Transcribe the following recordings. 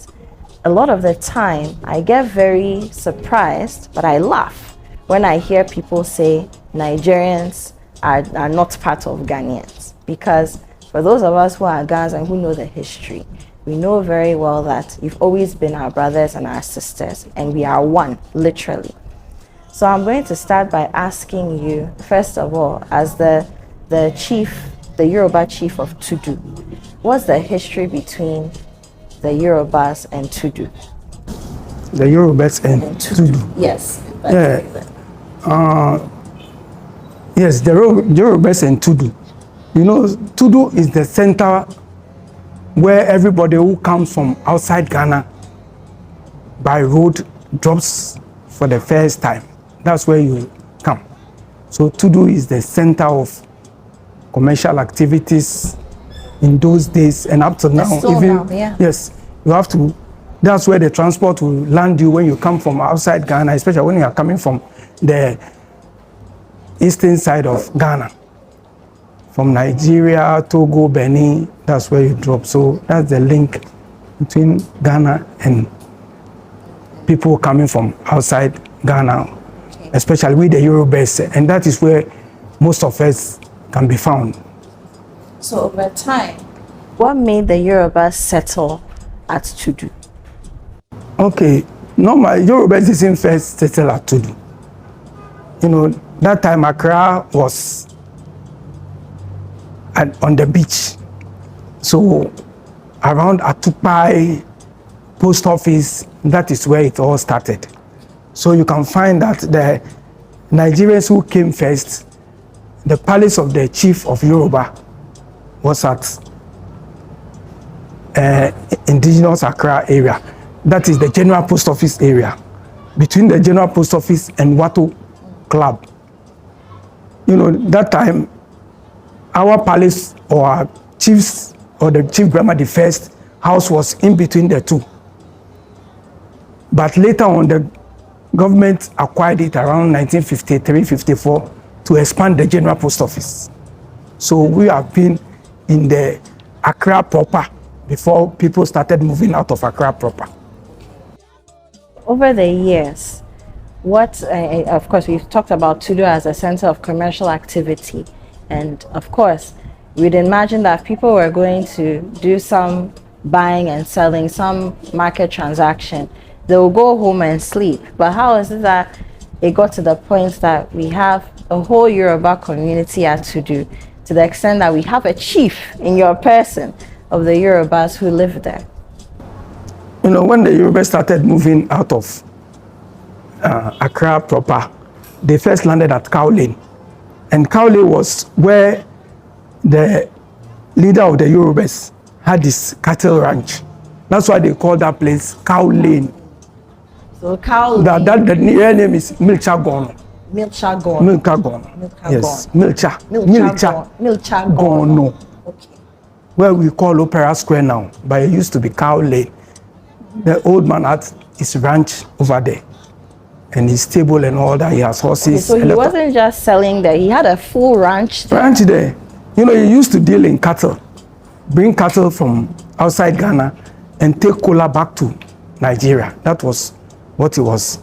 Ghanaians, a lot of the time I get very surprised, but I laugh when I hear people say Nigerians are not part of Ghanaians. Because for those of us who are Ghanaians and who know the history, we know very well that you've always been our brothers and our sisters, and we are one, literally. So I'm going to start by asking you, first of all, as the chief, the Yoruba chief of Tudu, what's the history between the Yorubas and Tudu? The Yorubas and Tudu? Yes. Yeah. Yes, the Yorubas and Tudu. You know, Tudu is the center where everybody who comes from outside Ghana by road drops for the first time. That's where you come. So Tudu is the center of commercial activities in those days and up to now. Even now, yeah. Yes, you have to. That's where the transport will land you when you come from outside Ghana, especially when you are coming from the eastern side of Ghana. From Nigeria, Togo, Benin, that's where you drop. So that's the link between Ghana and people coming from outside Ghana, especially with the Yorubas, and that is where most of us can be found. So over time, what made the Yorubas settle at Tudu? Okay, normally Yorubas didn't first settle at Tudu. You know, that time Accra was on the beach. So around Atupai post office, that is where it all started. So you can find that the Nigerians who came first, the palace of the chief of Yoruba was at indigenous Accra area. That is the general post office area, between the general post office and Watu Club. You know, that time, our palace or our chiefs or the chief grandma, the first house was in between the two. But later on, the government acquired it around 1953-54 to expand the general post office. So we have been in the Accra proper before people started moving out of Accra proper. Over the years, of course, we've talked about Tudu as a center of commercial activity. And of course, we'd imagine that people were going to do some buying and selling, some market transaction. They will go home and sleep. But how is it that it got to the point that we have a whole Yoruba community at Tudu, to the extent that we have a chief in your person of the Yorubas who live there? You know, when the Yorubas started moving out of Accra proper, they first landed at Kaolin. And Kaolin was where the leader of the Yorubas had his cattle ranch. That's why they call that place Kaolin. So Kaolin. The real name is Milchagono. Milchagono. Milchagono. Yes, Milchagono. Okay. Where we call Opera Square now, but it used to be Kaolin. The old man had his ranch over there, and his stable and all that. He has horses. Okay, so he wasn't just selling there; he had a full ranch there. Ranch there. You know, he used to deal in cattle, bring cattle from outside Ghana, and take cola back to Nigeria. That was what he was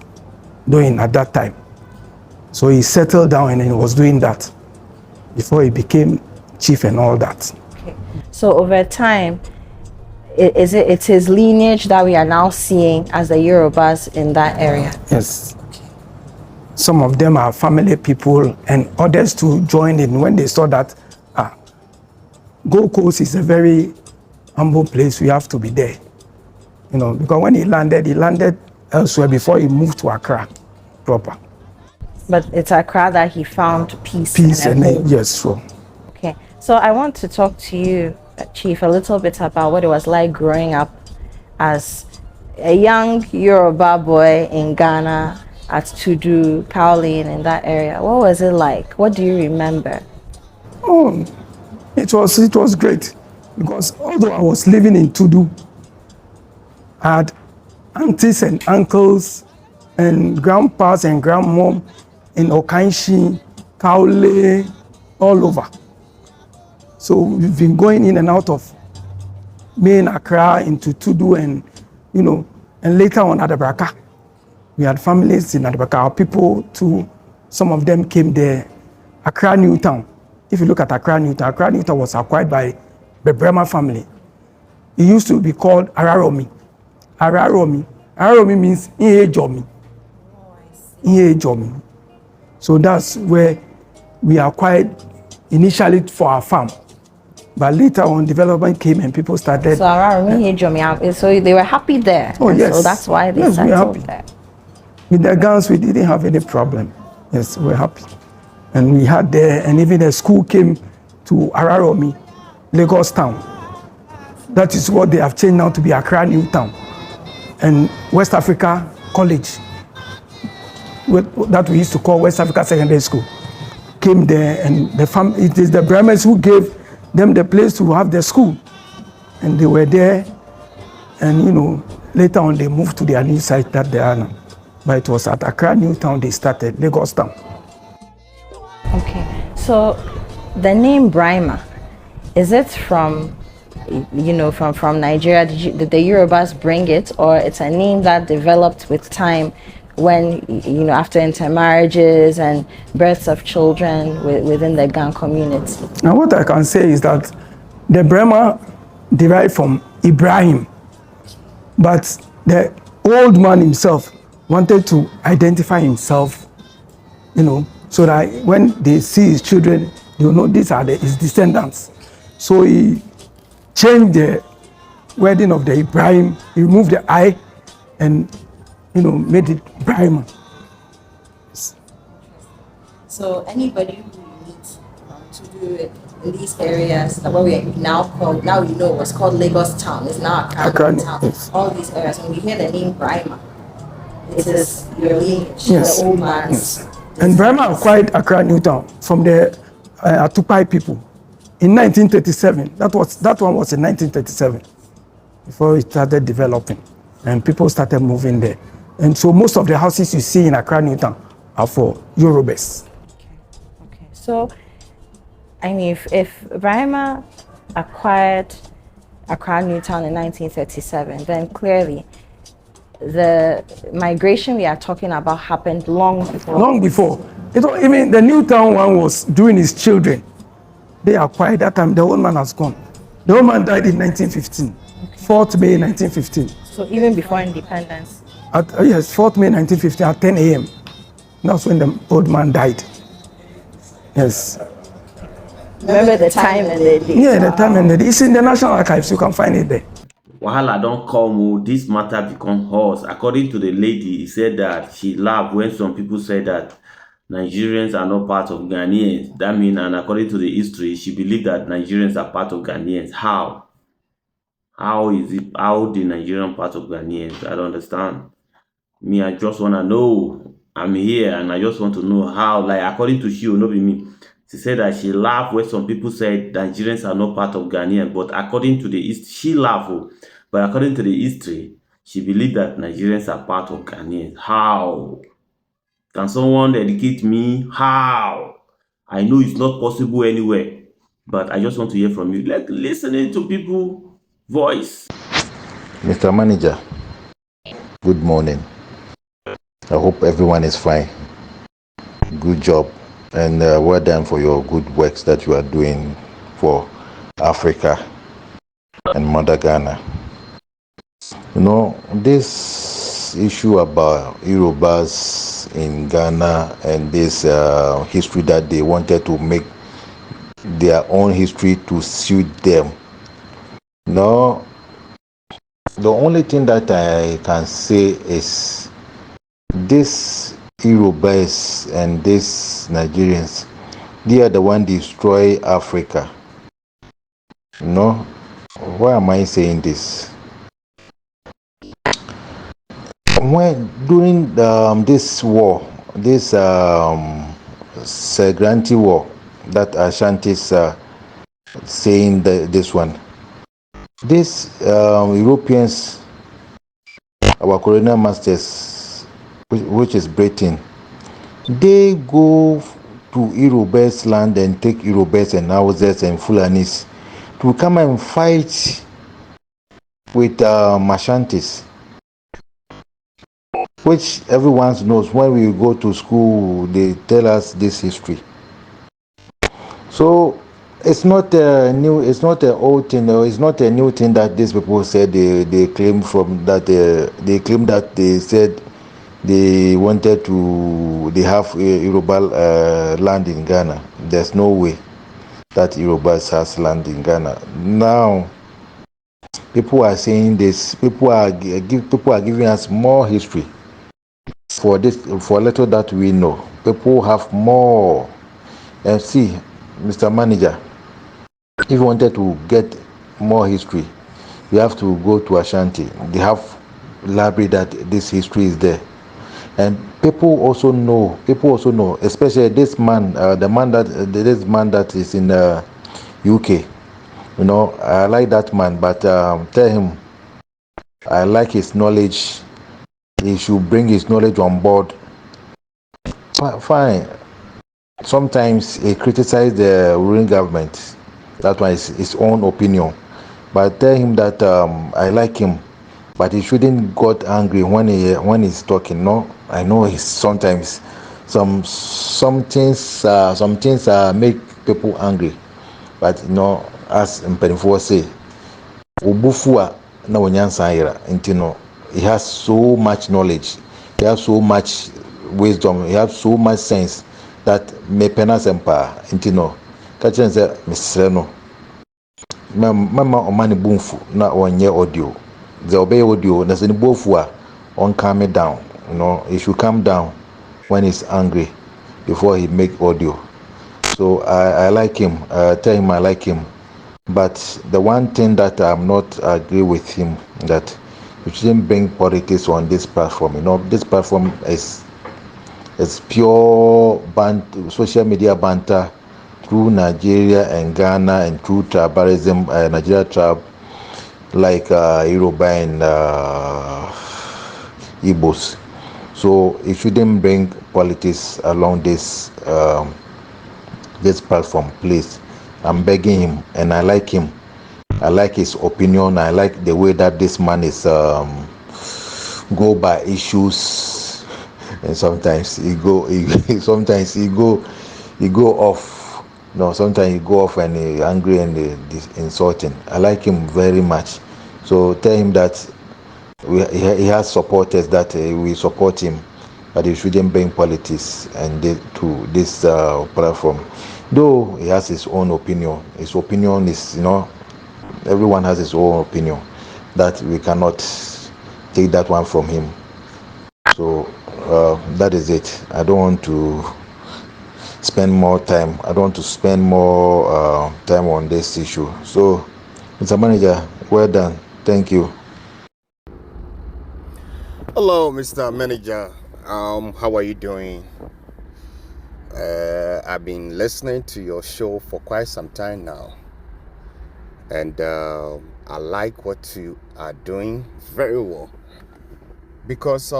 doing at that time. So he settled down and he was doing that before he became chief and all that. Okay. So over time, it's his lineage that we are now seeing as the Yorubas in that area? Yes. Okay. Some of them are family people, and others too joined in when they saw that Gold Coast is a very humble place. We have to be there. You know, because when he landed elsewhere before he moved to Accra proper. But it's Accra that he found peace. Yes, sure. Okay, so I want to talk to you, Chief, a little bit about what it was like growing up as a young Yoruba boy in Ghana at Tudu, Kaolin, in that area. What was it like? What do you remember? Oh, it was great, because although I was living in Tudu, I had aunties and uncles and grandpas and grandmom in Okanshi, Kaole, all over. So we've been going in and out of main Accra into Tudu and you know, and later on at Abraka, we had families in Abraka. Our people too, some of them came there. Accra New Town. If you look at Accra New Town was acquired by the Bremer family. It used to be called Araromi. Araromi means Ihe Jomi. Ihe Jomi. So that's where we acquired initially for our farm. But later on, development came and people started. So Araromi, Ihe Jomi, so they were happy there. Oh, yes. So that's why they settled there. With the guns, we didn't have any problem. Yes, we're happy. And we had there, and even the school came to Araromi, Lagos Town. That is what they have changed now to be Accra New Town. And West Africa College, that we used to call West Africa Secondary School, came there, and it is the Brahmins who gave them the place to have the school. And they were there, and you know, later on they moved to their new site that they are now. But it was at Accra New Town they started, Lagos Town. Okay, so the name Brahma, is it from, you know, from Nigeria? Did the Yorubas bring it, or it's a name that developed with time when, you know, after intermarriages and births of children within the Gan community? Now what I can say is that the Brahma derived from Ibrahim, but the old man himself wanted to identify himself, you know, so that when they see his children, they will know these are his descendants. So he changed the wording of the Ibrahim, he removed the I and, you know, made it Brahma. So anybody who you meet to do in these areas, what we now call, now you know what's called Lagos Town, is now Accra Town. Yes. All these areas, when you hear the name Brahma, it is your lineage, yes. The old man's. Yes. And Brahma acquired Accra New Town from the Atupai people in 1937. That one was in 1937, before it started developing, and people started moving there. And so most of the houses you see in Accra New Town are for Yorubas. Okay. So, I mean, if Brahma acquired Accra New Town in 1937, then clearly the migration we are talking about happened long before. Long before. Even the New Town one was during his children. They acquired that time. The old man has gone. The old man died in 1915, okay. 4th May 1915. So even before independence? Yes, 4th May 1915 at 10 a.m. That's when the old man died. Yes. Remember the time and the date? Yeah, the time and the date. It's in the National Archives. You can find it there. Wahala don't come. This matter become horse. According to the lady, he said that she laughed when some people said that Nigerians are not part of Ghanaians. That means, and according to the history, she believed that Nigerians are part of Ghanaians. How? How is it? How the Nigerian part of Ghanaians? I don't understand. Me, I just wanna know. I'm here and I just want to know how. Like according to she, will not be me. She said that she laughed when some people said Nigerians are not part of Ghanaians, but according to the history, she laughed. But according to the history, she believed that Nigerians are part of Ghanaians. How? Can someone educate me? How? I know it's not possible anywhere, but I just want to hear from you. Like listening to people voice. Mr. Manager, good morning. I hope everyone is fine. Good job, and well done for your good works that you are doing for Africa and Mother Ghana. You know, this issue about Yorubas in Ghana and this history that they wanted to make their own history to suit them. No, the only thing that I can say is this Yorubas and these Nigerians, they are the one destroy Africa. You know, why am I saying this? When during this war, this Segranti war that Ashantis saying this one, these Europeans, our colonial masters, which is Britain, they go to Yorubas land and take Yorubas and houses and Fulanis to come and fight with Ashantis. which everyone knows. When we go to school, they tell us this history. So it's not a new, it's not an old thing, or it's not a new thing that these people said. They claim from that they claim that they said they wanted to, they have Yoruba land in Ghana. There's no way that Yoruba has land in Ghana. Now people are saying this. People are giving us more history for this, for little that we know. People have more. And see, Mr. Manager, if you wanted to get more history, you have to go to Ashanti. They have library that this history is there. And people also know, especially this man, this man that is in UK. You know, I like that man, but tell him I like his knowledge. He should bring his knowledge on board. Fine. Sometimes he criticizes the ruling government. That one is his own opinion. But tell him that I like him, but he shouldn't got angry when he's talking. No, I know he's sometimes some things make people angry, but you know, as Mpenifo say, Ubufua na wanyansa ira. Intino, he has so much knowledge, he has so much wisdom, he has so much sense that me pena sempa. Intino, kachenze misreno. Mama omani bumfu na onye audio. The obey audio na seni bofua on calm it down. You know, he should calm down when he's angry before he make audio. So I like him. Tell him I like him. But the one thing that I'm not agree with him, that we shouldn't bring politics on this platform. You know, this platform is pure social media banter through Nigeria and Ghana, and through tribalism, Nigeria tribe, like Yoruba and Igbos. So it shouldn't bring politics along this platform, please. I'm begging him, and I like him. I like his opinion. I like the way that this man is go by issues, and sometimes he go off. No, sometimes he go off and he angry and insulting. I like him very much. So tell him that he has supporters that we support him, but he shouldn't bring politics and to this platform. Though he has his own opinion. His opinion is, you know, everyone has his own opinion, that we cannot take that one from him. So that is it. I don't want to spend more time. I don't want to spend more time on this issue. So, Mr. Manager, well done. Thank you. Hello, Mr. Manager. How are you doing? I've been listening to your show for quite some time now, and I like what you are doing very well, because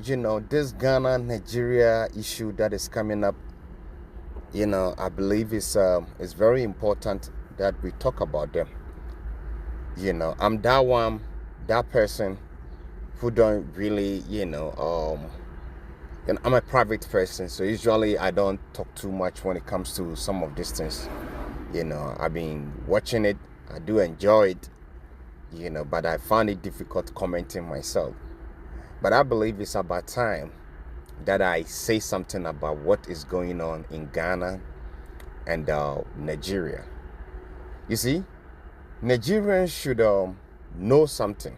you know, this Ghana Nigeria issue that is coming up, you know, I believe it's very important that we talk about them. You know, I'm that person who don't really, you know, and I'm a private person, so usually I don't talk too much when it comes to some of these things. You know, I've been watching it, I do enjoy it, you know, but I find it difficult commenting myself. But I believe it's about time that I say something about what is going on in Ghana and Nigeria. You see, Nigerians should know something.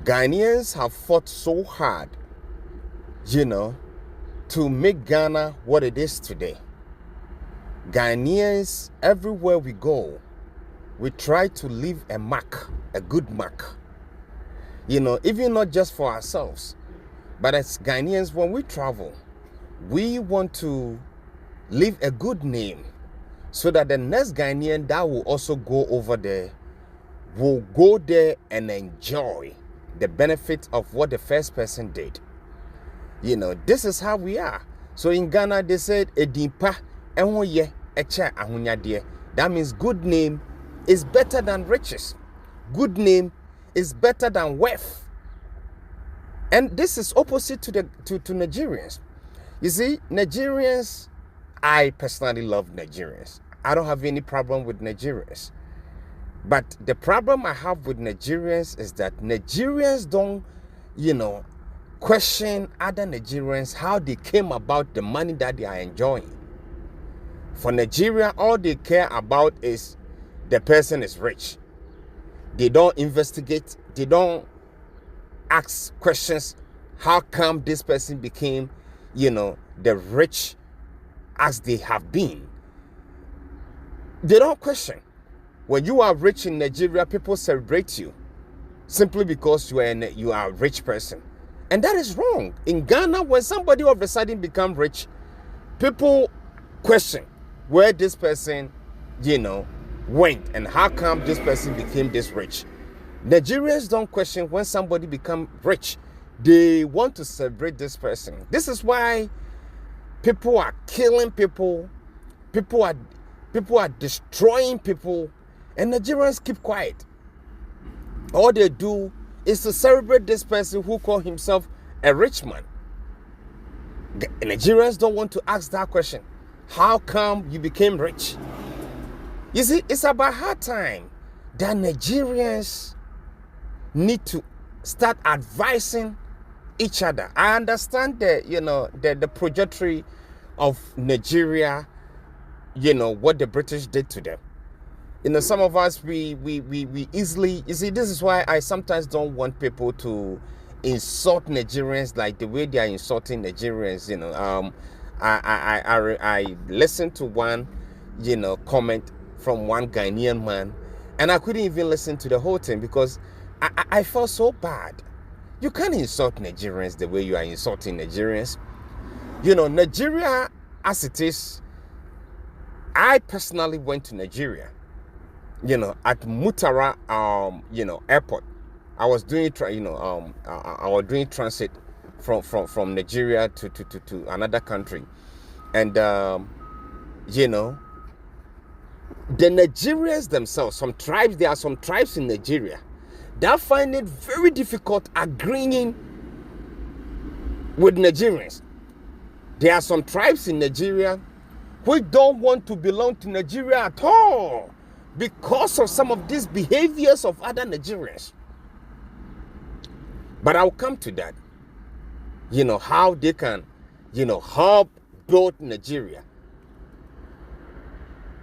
Ghanaians have fought so hard, you know, to make Ghana what it is today. Ghanaians, everywhere we go, we try to leave a mark, a good mark. You know, even not just for ourselves, but as Ghanaians, when we travel, we want to leave a good name, so that the next Ghanaian that will also go over there will go there and enjoy the benefit of what the first person did. You know, this is how we are. So in Ghana, they said, "Edimpa enhoye echa ahunyade." That means good name is better than riches. Good name is better than wealth. And this is opposite to Nigerians. You see, Nigerians, I personally love Nigerians. I don't have any problem with Nigerians. But the problem I have with Nigerians is that Nigerians don't, question other Nigerians, how they came about the money that they are enjoying. For Nigeria, all they care about is the person is rich. They don't investigate. They don't ask questions. How come this person became, the rich as they have been? They don't question. When you are rich in Nigeria, people celebrate you simply because you are a rich person. And that is wrong. In Ghana, when somebody all of a sudden become rich, people question where this person, went and how come this person became this rich. Nigerians don't question when somebody become rich. They want to celebrate this person. This is why people are killing people. People are destroying people. And Nigerians keep quiet. All they do is to celebrate this person who call himself a rich man. Nigerians don't want to ask that question. How come you became rich? You see, it's about hard time that Nigerians need to start advising each other. I understand the trajectory of Nigeria, what the British did to them. Some of us, we easily, you see, this is why I sometimes don't want people to insult Nigerians like the way they are insulting Nigerians. I listened to one, comment from one Ghanaian man, and I couldn't even listen to the whole thing because I felt so bad. You can't insult Nigerians the way you are insulting Nigerians. Nigeria as it is, I personally went to Nigeria, at Mutara, airport. I was doing, I was doing transit from Nigeria to another country. And, the Nigerians themselves, there are some tribes in Nigeria that find it very difficult agreeing with Nigerians. There are some tribes in Nigeria who don't want to belong to Nigeria at all because of some of these behaviors of other Nigerians. But I'll come to that. How they can, help build Nigeria.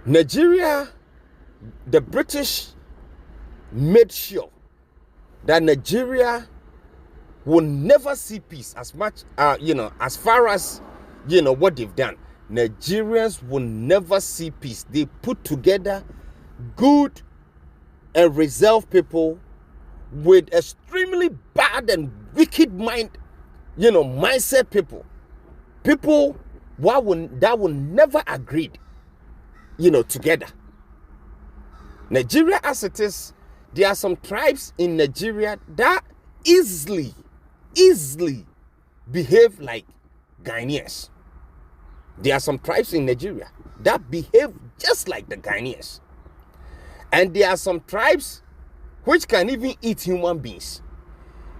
Nigeria, the British made sure that Nigeria will never see peace as much, as far as, what they've done. Nigerians will never see peace. They put together good and reserved people with extremely bad and wicked mindset people. People that will never agree, together. Nigeria as it is, there are some tribes in Nigeria that easily behave like Ghanaians. There are some tribes in Nigeria that behave just like the Ghanaians. And there are some tribes which can even eat human beings.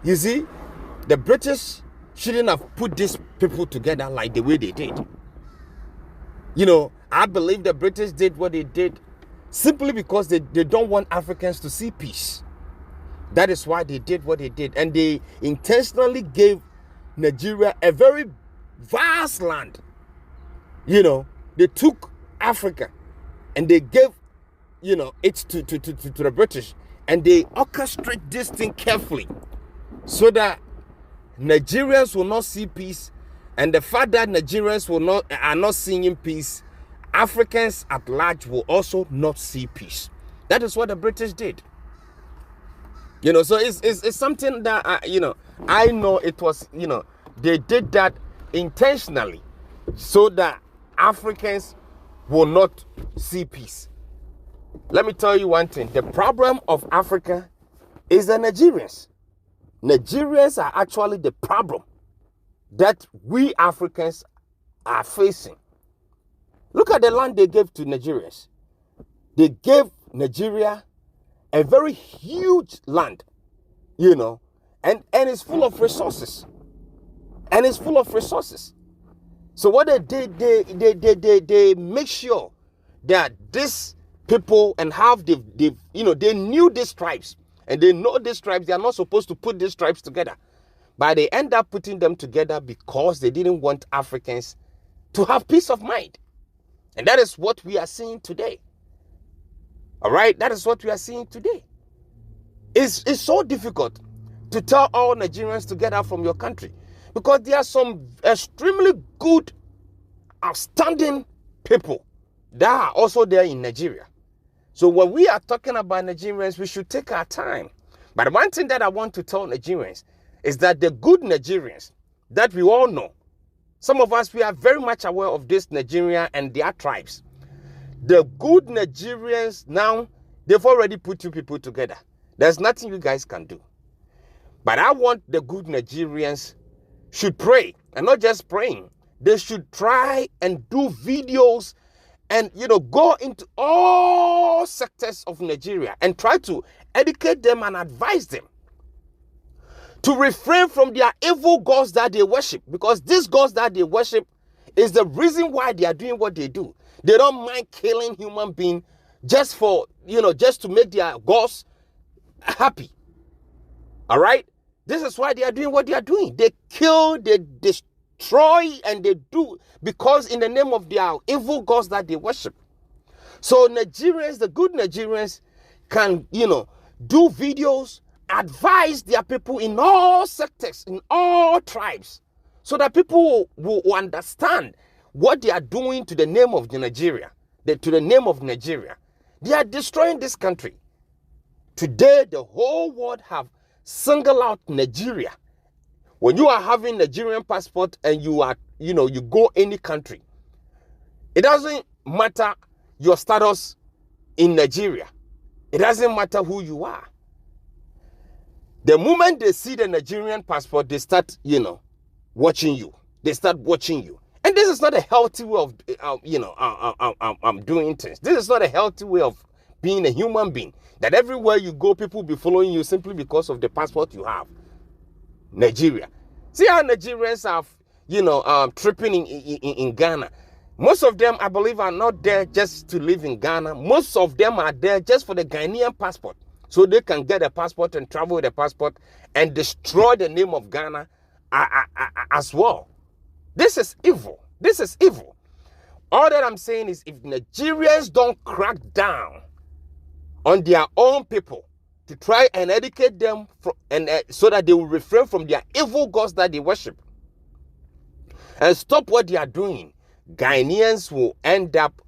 You see, the British shouldn't have put these people together like the way they did. I believe the British did what they did simply because they don't want Africans to see peace. That is why they did what they did. And they intentionally gave Nigeria a very vast land. They took Africa and they gave, it to the British. And they orchestrate this thing carefully so that Nigerians will not see peace. And the fact that Nigerians are not seeing peace, Africans at large will also not see peace. That is what the British did. So it's something that, I know it was, they did that intentionally so that Africans will not see peace. Let me tell you one thing. The problem of Africa is the Nigerians. Nigerians are actually the problem that we Africans are facing. Look at the land they gave to Nigerians. They gave Nigeria a very huge land, And it's full of resources. And it's full of resources. So what they did, they make sure that these people and they knew these tribes. And they know these tribes, they are not supposed to put these tribes together. But they end up putting them together because they didn't want Africans to have peace of mind. And that is what we are seeing today. All right? That is what we are seeing today. It's so difficult to tell all Nigerians to get out from your country because there are some extremely good, outstanding people that are also there in Nigeria. So when we are talking about Nigerians, we should take our time. But one thing that I want to tell Nigerians is that the good Nigerians that we all know, some of us, we are very much aware of this Nigeria and their tribes. The good Nigerians now, they've already put you people together. There's nothing you guys can do. But I want the good Nigerians should pray, and not just praying. They should try and do videos and, go into all sectors of Nigeria and try to educate them and advise them to refrain from their evil gods that they worship. Because these gods that they worship is the reason why they are doing what they do. They don't mind killing human beings just for, just to make their gods happy. All right? This is why they are doing what they are doing. They kill, they destroy, and they do because in the name of their evil gods that they worship. So Nigerians, the good Nigerians can, do videos, advise their people in all sectors, in all tribes, so that people will understand what they are doing to the name of Nigeria, to the name of Nigeria. They are destroying this country. Today, the whole world have singled out Nigeria. When you are having Nigerian passport and you are, you go any country, it doesn't matter your status in Nigeria. It doesn't matter who you are. The moment they see the Nigerian passport, they start, watching you. They start watching you. And this is not a healthy way of, doing things. This is not a healthy way of being a human being. That everywhere you go, people will be following you simply because of the passport you have. Nigeria. See how Nigerians are, tripping in Ghana. Most of them, I believe, are not there just to live in Ghana. Most of them are there just for the Ghanaian passport. So they can get a passport and travel with a passport and destroy the name of Ghana as well. This is evil. This is evil. All that I'm saying is if Nigerians don't crack down on their own people to try and educate them so that they will refrain from their evil gods that they worship and stop what they are doing, Ghanaians will end up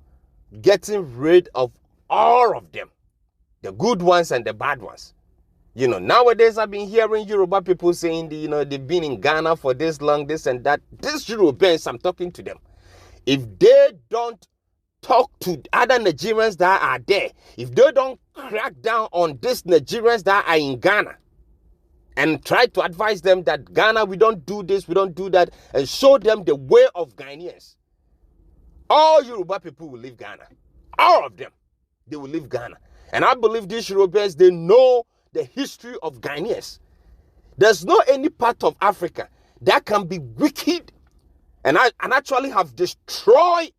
getting rid of all of them, the good ones and the bad ones. Nowadays I've been hearing Yoruba people saying, they've been in Ghana for this long, this and that. These Europeans, I'm talking to them. If they don't talk to other Nigerians that are there, if they don't crack down on these Nigerians that are in Ghana and try to advise them that Ghana, we don't do this, we don't do that, and show them the way of Ghanaians, all Yoruba people will leave Ghana. All of them, they will leave Ghana. And I believe these Europeans, they know the history of Ghanaians. There's no any part of Africa that can be wicked and actually have destroyed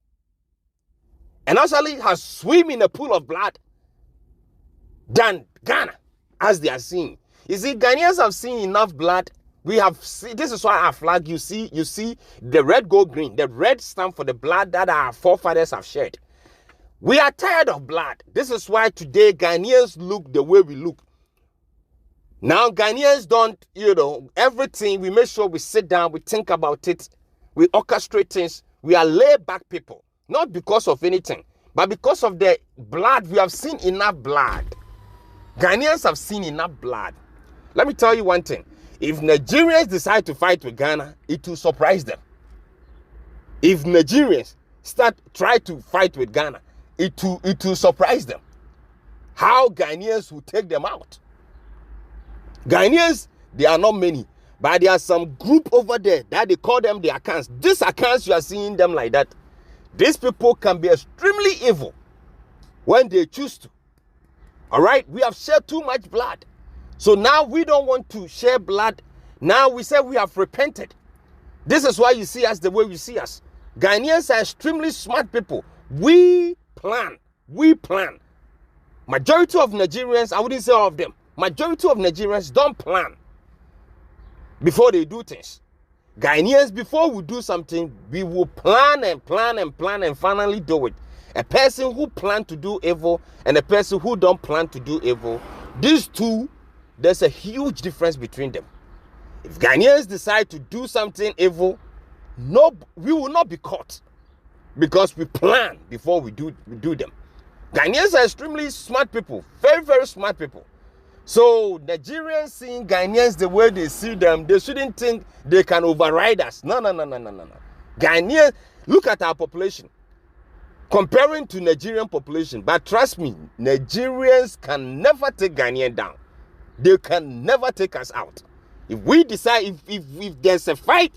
and actually has swim in a pool of blood than Ghana, as they are seeing. You see, Ghanaians have seen enough blood. We have seen, this is why our flag, you see the red, gold, green. The red stands for the blood that our forefathers have shed. We are tired of blood. This is why today Ghanaians look the way we look. Now Ghanaians don't, everything, we make sure we sit down, we think about it, we orchestrate things. We are laid back people. Not because of anything, but because of the blood. We have seen enough blood. Ghanaians have seen enough blood. Let me tell you one thing. If Nigerians decide to fight with Ghana, it will surprise them. If Nigerians try to fight with Ghana, it will surprise them. How Ghanaians will take them out. Ghanaians, they are not many, but there are some group over there that they call them the accounts. These accounts, you are seeing them like that. These people can be extremely evil when they choose to. All right? We have shed too much blood. So now we don't want to share blood. Now we say we have repented. This is why you see us the way we see us. Ghanaians are extremely smart people. We plan. We plan. Majority of Nigerians, I wouldn't say all of them, majority of Nigerians don't plan before they do things. Ghanaians, before we do something, we will plan and plan and plan and finally do it. A person who plan to do evil and a person who don't plan to do evil, these two, there's a huge difference between them. If Ghanaians decide to do something evil, no, we will not be caught because we plan before we do them. Ghanaians are extremely smart people, very, very smart people. So Nigerians seeing Ghanaians the way they see them, they shouldn't think they can override us. No. Ghanaians, look at our population. Comparing to Nigerian population, but trust me, Nigerians can never take Ghanaian down. They can never take us out. If we decide, if there's a fight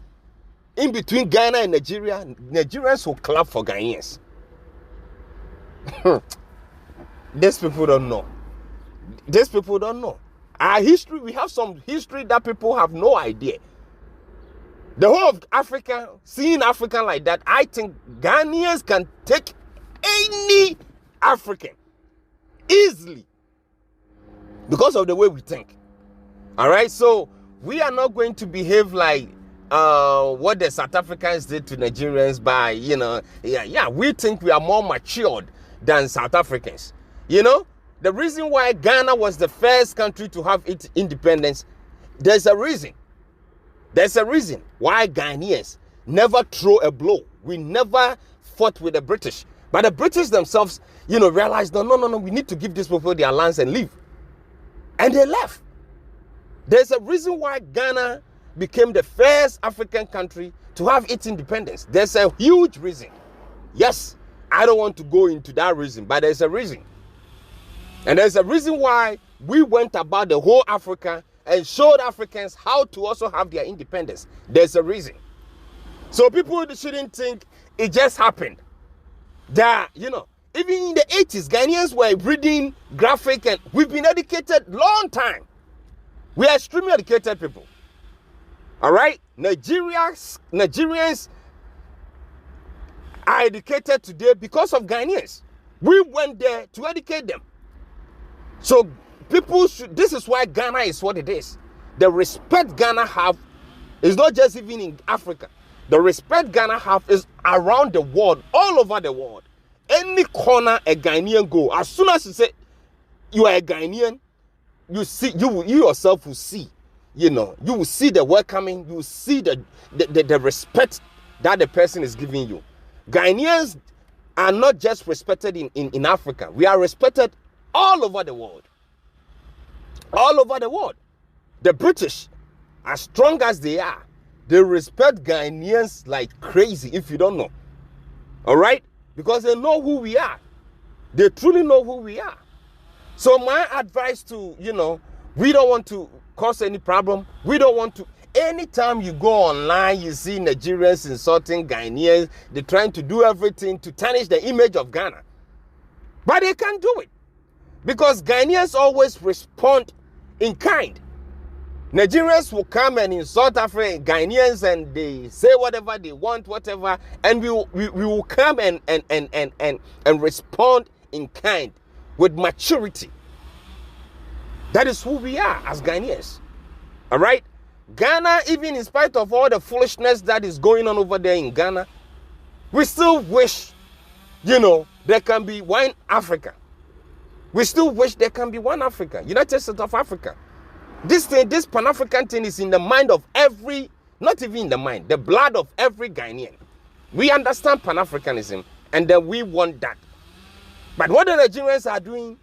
in between Ghana and Nigeria, Nigerians will clap for Ghanaians. These people don't know. These people don't know. Our history, we have some history that people have no idea. The whole of Africa, seeing African like that, I think Ghanaians can take any African easily because of the way we think. All right, so we are not going to behave like what the South Africans did to Nigerians by, we think we are more matured than South Africans. The reason why Ghana was the first country to have its independence, there's a reason. There's a reason why Ghanaians never throw a blow. We never fought with the British. But the British themselves, realized, no, we need to give these people their lands and leave. And they left. There's a reason why Ghana became the first African country to have its independence. There's a huge reason. Yes, I don't want to go into that reason, but there's a reason. And there's a reason why we went about the whole Africa and showed Africans how to also have their independence. There's a reason. So people shouldn't think it just happened. That, even in the 80s, Ghanaians were reading graphic and we've been educated long time. We are extremely educated people. All right? Nigerians are educated today because of Ghanaians. We went there to educate them. So people should, this is why Ghana is what it is. The respect Ghana have is not just even in Africa. The respect Ghana have is around the world, all over the world. Any corner a Ghanaian go, as soon as you say you are a Ghanaian, you see, you yourself will see, you will see the welcoming, you will see the respect that the person is giving you. Ghanaians are not just respected in Africa. We are respected all over the world. All over the world. The British, as strong as they are, they respect Ghanaians like crazy, if you don't know. All right? Because they know who we are. They truly know who we are. So my advice to, we don't want to cause any problem. We don't want to. Anytime you go online, you see Nigerians insulting Ghanaians. They're trying to do everything to tarnish the image of Ghana. But they can't do it. Because Ghanaians always respond in kind. Nigerians will come and insult African Ghanaians and they say whatever they want, whatever, and we will come and respond in kind with maturity. That is who we are as Ghanaians. All right? Ghana, even in spite of all the foolishness that is going on over there in Ghana, we still wish, there can be one Africa. We still wish there can be one Africa, United States of Africa. This Pan-African thing is in the mind of every, not even in the mind, the blood of every Ghanaian. We understand Pan-Africanism and then we want that. But what the Nigerians are doing,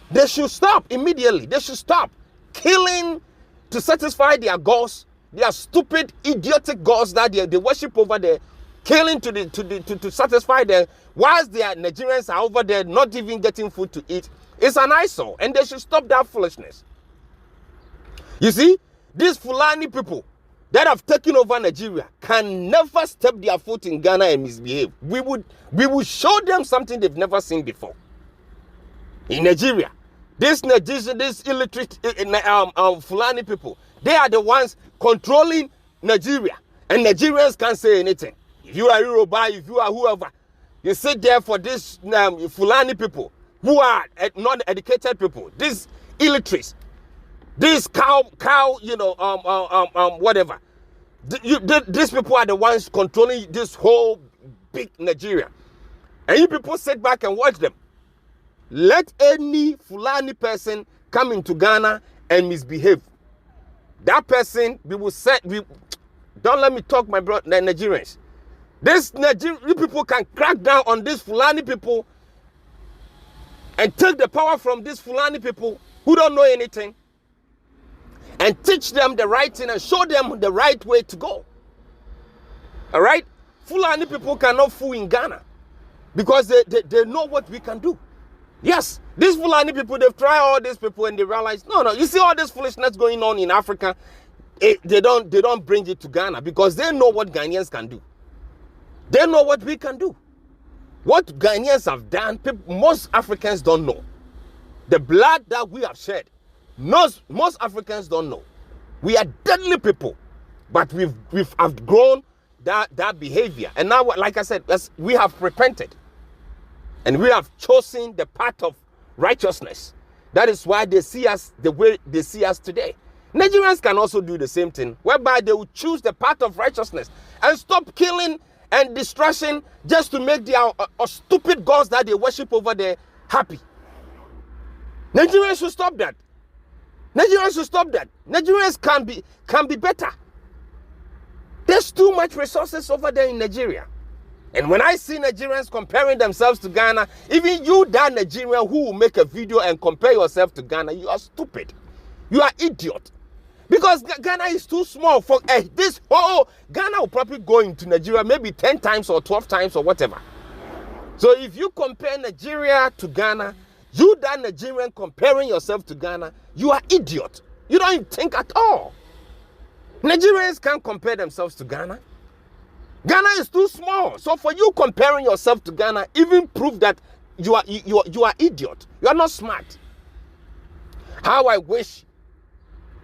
they should stop immediately. They should stop killing to satisfy their gods, their stupid, idiotic gods that they worship over there, killing to satisfy them, whilst their Nigerians are over there not even getting food to eat. It's an eyesore, and they should stop that foolishness. You see, these Fulani people that have taken over Nigeria can never step their foot in Ghana and misbehave. We would show them something they've never seen before. In Nigeria, This illiterate Fulani people, they are the ones controlling Nigeria. And Nigerians can't say anything. If you are Yoruba, if you are whoever, you sit there for this Fulani people who are non-educated people, these illiterates, these cow, whatever. These people are the ones controlling this whole big Nigeria. And you people sit back and watch them. Let any Fulani person come into Ghana and misbehave. That person, we will set. Don't let me talk, my brother, Nigerians. You people can crack down on these Fulani people and take the power from these Fulani people who don't know anything and teach them the right thing and show them the right way to go. All right? Fulani people cannot fool in Ghana because they know what we can do. Yes, these Fulani people, they've tried all these people and they realize, no, you see all this foolishness going on in Africa, they don't bring it to Ghana because they know what Ghanaians can do. They know what we can do. What Ghanaians have done, most Africans don't know. The blood that we have shed, most Africans don't know. We are deadly people, but we've outgrown that behavior. And now, like I said, we have repented. And we have chosen the path of righteousness. That is why they see us the way they see us today. Nigerians can also do the same thing, whereby they will choose the path of righteousness and stop killing and destruction just to make their stupid gods that they worship over there happy. Nigerians should stop that. Nigerians should stop that. Nigerians can be better. There's too much resources over there in Nigeria. And when I see Nigerians comparing themselves to Ghana, even you, that Nigerian who will make a video and compare yourself to Ghana, you are stupid. You are idiot. Because Ghana is too small for this whole... Ghana will probably go into Nigeria maybe 10 times or 12 times or whatever. So if you compare Nigeria to Ghana, you, that Nigerian comparing yourself to Ghana, you are idiot. You don't even think at all. Nigerians can't compare themselves to Ghana. Ghana is too small. So for you comparing yourself to Ghana, even prove that you are idiot. You are not smart. How I wish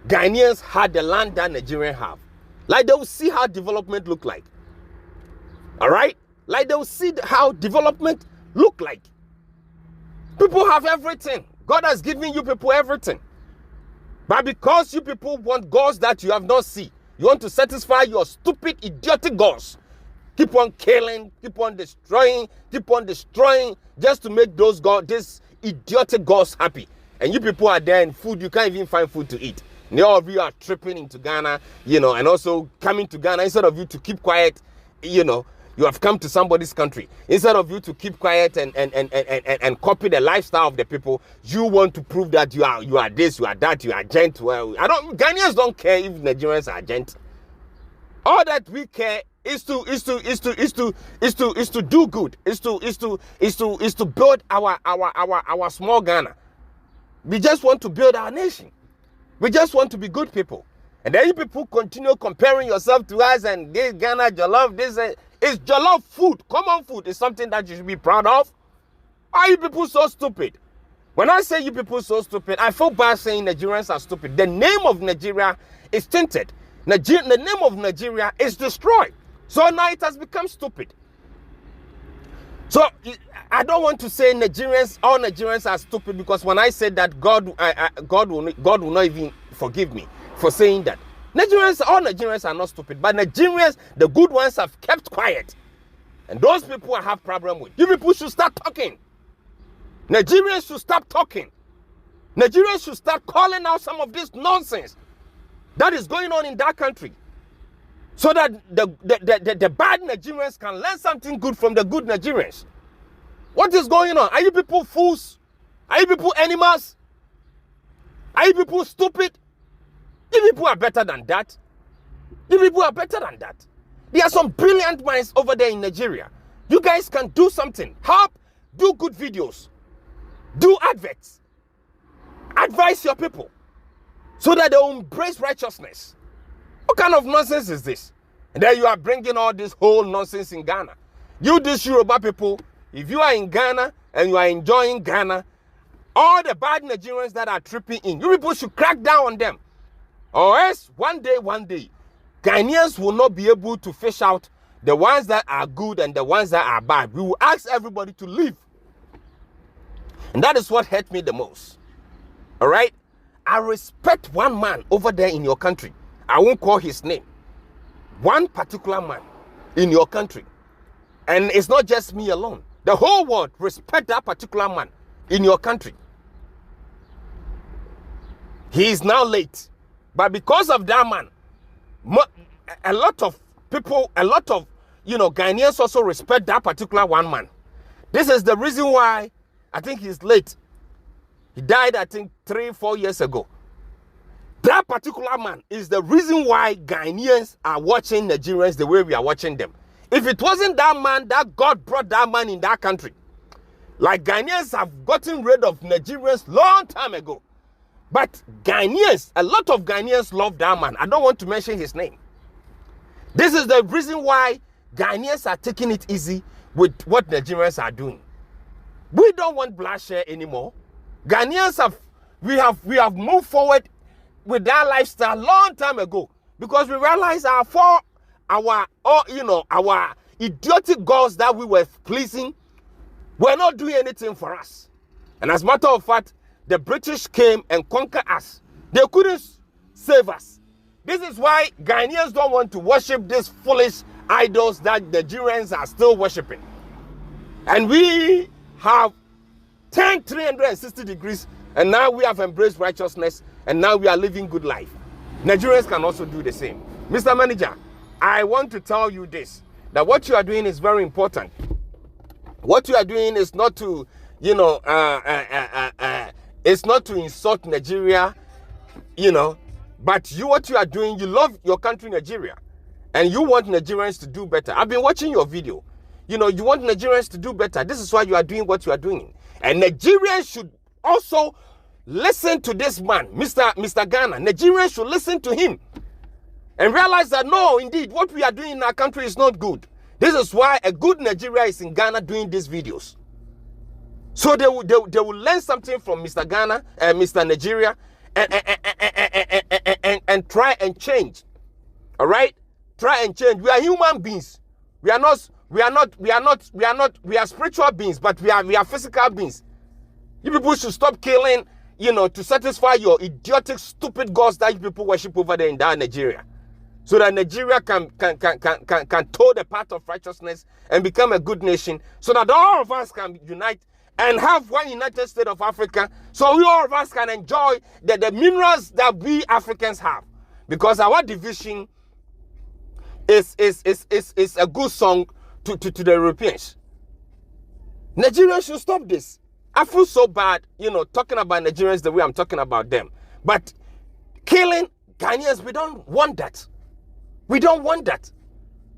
Ghanaians had the land that Nigerians have. Like they will see how development look like. All right? Like they will see how development look like. People have everything. God has given you people everything. But because you people want gods that you have not seen, you want to satisfy your stupid, idiotic gods. Keep on killing, keep on destroying, just to make these idiotic gods happy. And you people are there in food, you can't even find food to eat. And all of you are tripping into Ghana, and also coming to Ghana. Instead of you to keep quiet, you have come to somebody's country. Instead of you to keep quiet and copy the lifestyle of the people, you want to prove that you are this, you are that, you are gent. Well, Ghanaians don't care if Nigerians are gent. All that we care is to do good, is to build our small Ghana. We just want to build our nation. We just want to be good people. And then you people continue comparing yourself to us and this Ghana jollof, this is jollof food. Common food is something that you should be proud of. Are you people so stupid? When I say you people so stupid, I feel bad saying Nigerians are stupid. The name of Nigeria is tainted. The name of Nigeria is destroyed. So now it has become stupid. So I don't want to say all Nigerians are stupid, because when I said that, God will not even forgive me for saying that. All Nigerians are not stupid, but Nigerians, the good ones, have kept quiet. And those people I have problem with. You people should start talking. Nigerians should stop talking. Nigerians should start calling out some of this nonsense that is going on in that country, so that the bad Nigerians can learn something good from the good Nigerians. What is going on? Are you people fools? Are you people animals? Are you people stupid? You people are better than that. You people are better than that. There are some brilliant minds over there in Nigeria. You guys can do something. Help, do good videos, do adverts, advise your people so that they will embrace righteousness. What kind of nonsense is this? And then you are bringing all this whole nonsense in Ghana. You, these Yoruba people, if you are in Ghana and you are enjoying Ghana, All the bad Nigerians that are tripping in, you people should crack down on them. Or else, one day, Ghanaians will not be able to fish out the ones that are good and the ones that are bad. We will ask everybody to leave. And that is what hurt me the most. All right? I respect one man over there in your country. I won't call his name. One particular man in your country. And it's not just me alone. The whole world respect that particular man in your country. He is now late. But because of that man, a lot of people, Ghanaians also respect that particular one man. This is the reason why I think he's late. He died, I think, 3-4 years ago. That particular man is the reason why Ghanaians are watching Nigerians the way we are watching them. If it wasn't that man, that God brought that man in that country. Like Ghanaians have gotten rid of Nigerians long time ago. But Ghanaians, a lot of Ghanaians love that man. I don't want to mention his name. This is the reason why Ghanaians are taking it easy with what Nigerians are doing. We don't want bloodshed anymore. Ghanaians we have moved forward with that lifestyle long time ago because we realized our idiotic goals that we were pleasing were not doing anything for us. And as a matter of fact, the British came and conquered us. They couldn't save us. This is why Ghanaians don't want to worship these foolish idols that the Nigerians are still worshiping. And we have turned 360 degrees, and now we have embraced righteousness, and now we are living good life. Nigerians can also do the same. Mr. Manager, I want to tell you this, that what you are doing is very important. What you are doing is not to, it's not to insult Nigeria, but what you are doing, you love your country, Nigeria, and you want Nigerians to do better. I've been watching your video. You want Nigerians to do better. This is why you are doing what you are doing. And Nigerians should also listen to this man, Mr. Ghana. Nigerians should listen to him and realize that, no, indeed, what we are doing in our country is not good. This is why a good Nigeria is in Ghana doing these videos. So they will learn something from Mr. Ghana and Mr. Nigeria and try and change. All right? Try and change. We are human beings. We are spiritual beings, but we are physical beings. You people should stop killing, to satisfy your idiotic, stupid gods that you people worship over there in that Nigeria. So that Nigeria can toe the path of righteousness and become a good nation, so that all of us can unite and have one United States of Africa, so we all of us can enjoy the minerals that we Africans have. Because our division is a good song to the Europeans. Nigerians should stop this. I feel so bad, talking about Nigerians the way I'm talking about them. But killing Ghanaians, we don't want that. We don't want that.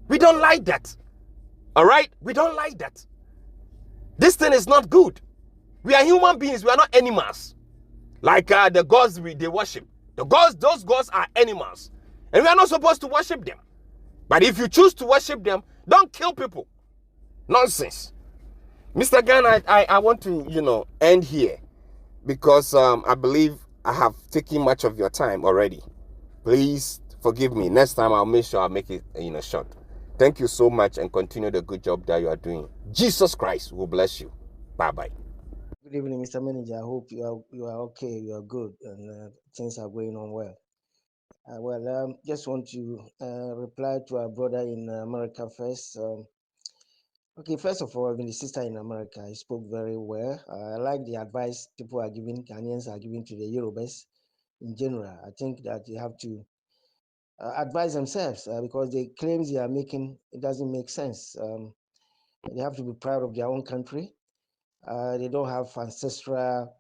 We don't like that. All right? We don't like that. This thing is not good. We are human beings. We are not animals. Like the gods they worship. Those gods are animals. And we are not supposed to worship them. But if you choose to worship them, don't kill people. Nonsense. Mr. Ghana, I want to, end here. Because I believe I have taken much of your time already. Please forgive me. Next time I'll make sure I'll make it, short. Thank you so much and continue the good job that you are doing. Jesus Christ will bless you. Bye-bye. Good evening, Mr. Manager. I hope you are okay, you are good, and things are going on well. Just want to reply to our brother in America first. Okay, first of all, the sister in America, he spoke very well. I like the advice people are giving, Ghanaians are giving to the Yorubas in general. I think that they have to advise themselves because the claims they are making, it doesn't make sense. They have to be proud of their own country. They don't have ancestral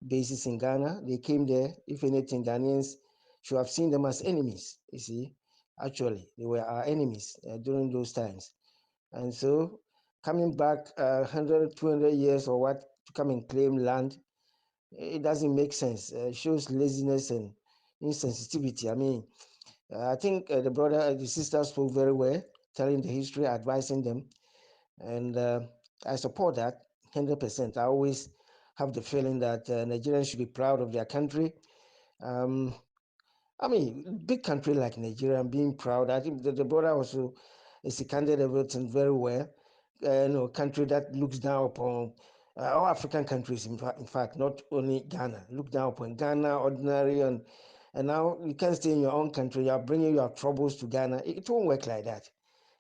bases in Ghana. They came there. If anything, Ghanaians should have seen them as enemies. You see, actually, they were our enemies during those times. And so, coming back 100, 200 years or what to come and claim land, it doesn't make sense. It shows laziness and insensitivity. I mean, I think the sister spoke very well, telling the history, advising them. And I support that 100%. I always have the feeling that Nigerians should be proud of their country. I mean, big country like Nigeria, being proud. I think the brother also seconded everything very well. Country that looks down upon all African countries, in fact, not only Ghana, look down upon Ghana, ordinary, and now you can't stay in your own country. You are bringing your troubles to Ghana. It won't work like that.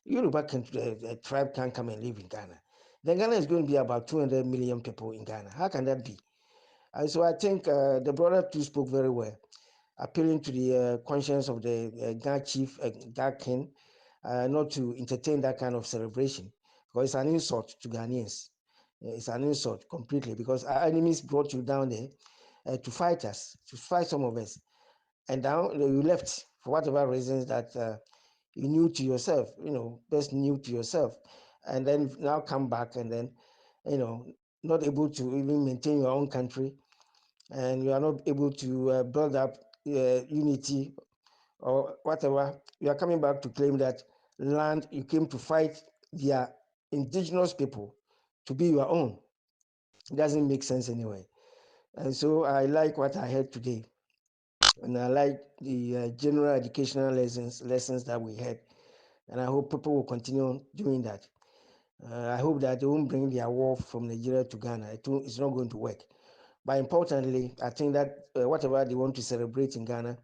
Yoruba country, a tribe can't come and live in Ghana. Then Ghana is going to be about 200 million people in Ghana. How can that be? And so I think the brother too spoke very well, appealing to the conscience of the Ga chief, Ga king, not to entertain that kind of celebration, because it's an insult to Ghanaians. It's an insult completely, because our enemies brought you down there to fight us, to fight some of us. And now you left for whatever reasons that you knew to yourself, best knew to yourself. And then now come back and then, not able to even maintain your own country, and you are not able to build up unity or whatever. You are coming back to claim that land you came to fight their indigenous people to be your own. It doesn't make sense anyway. And so I like what I heard today. And I like the general educational lessons that we had. And I hope people will continue doing that. I hope that they won't bring their war from Nigeria to Ghana. It's not going to work. But importantly, I think that whatever they want to celebrate in Ghana,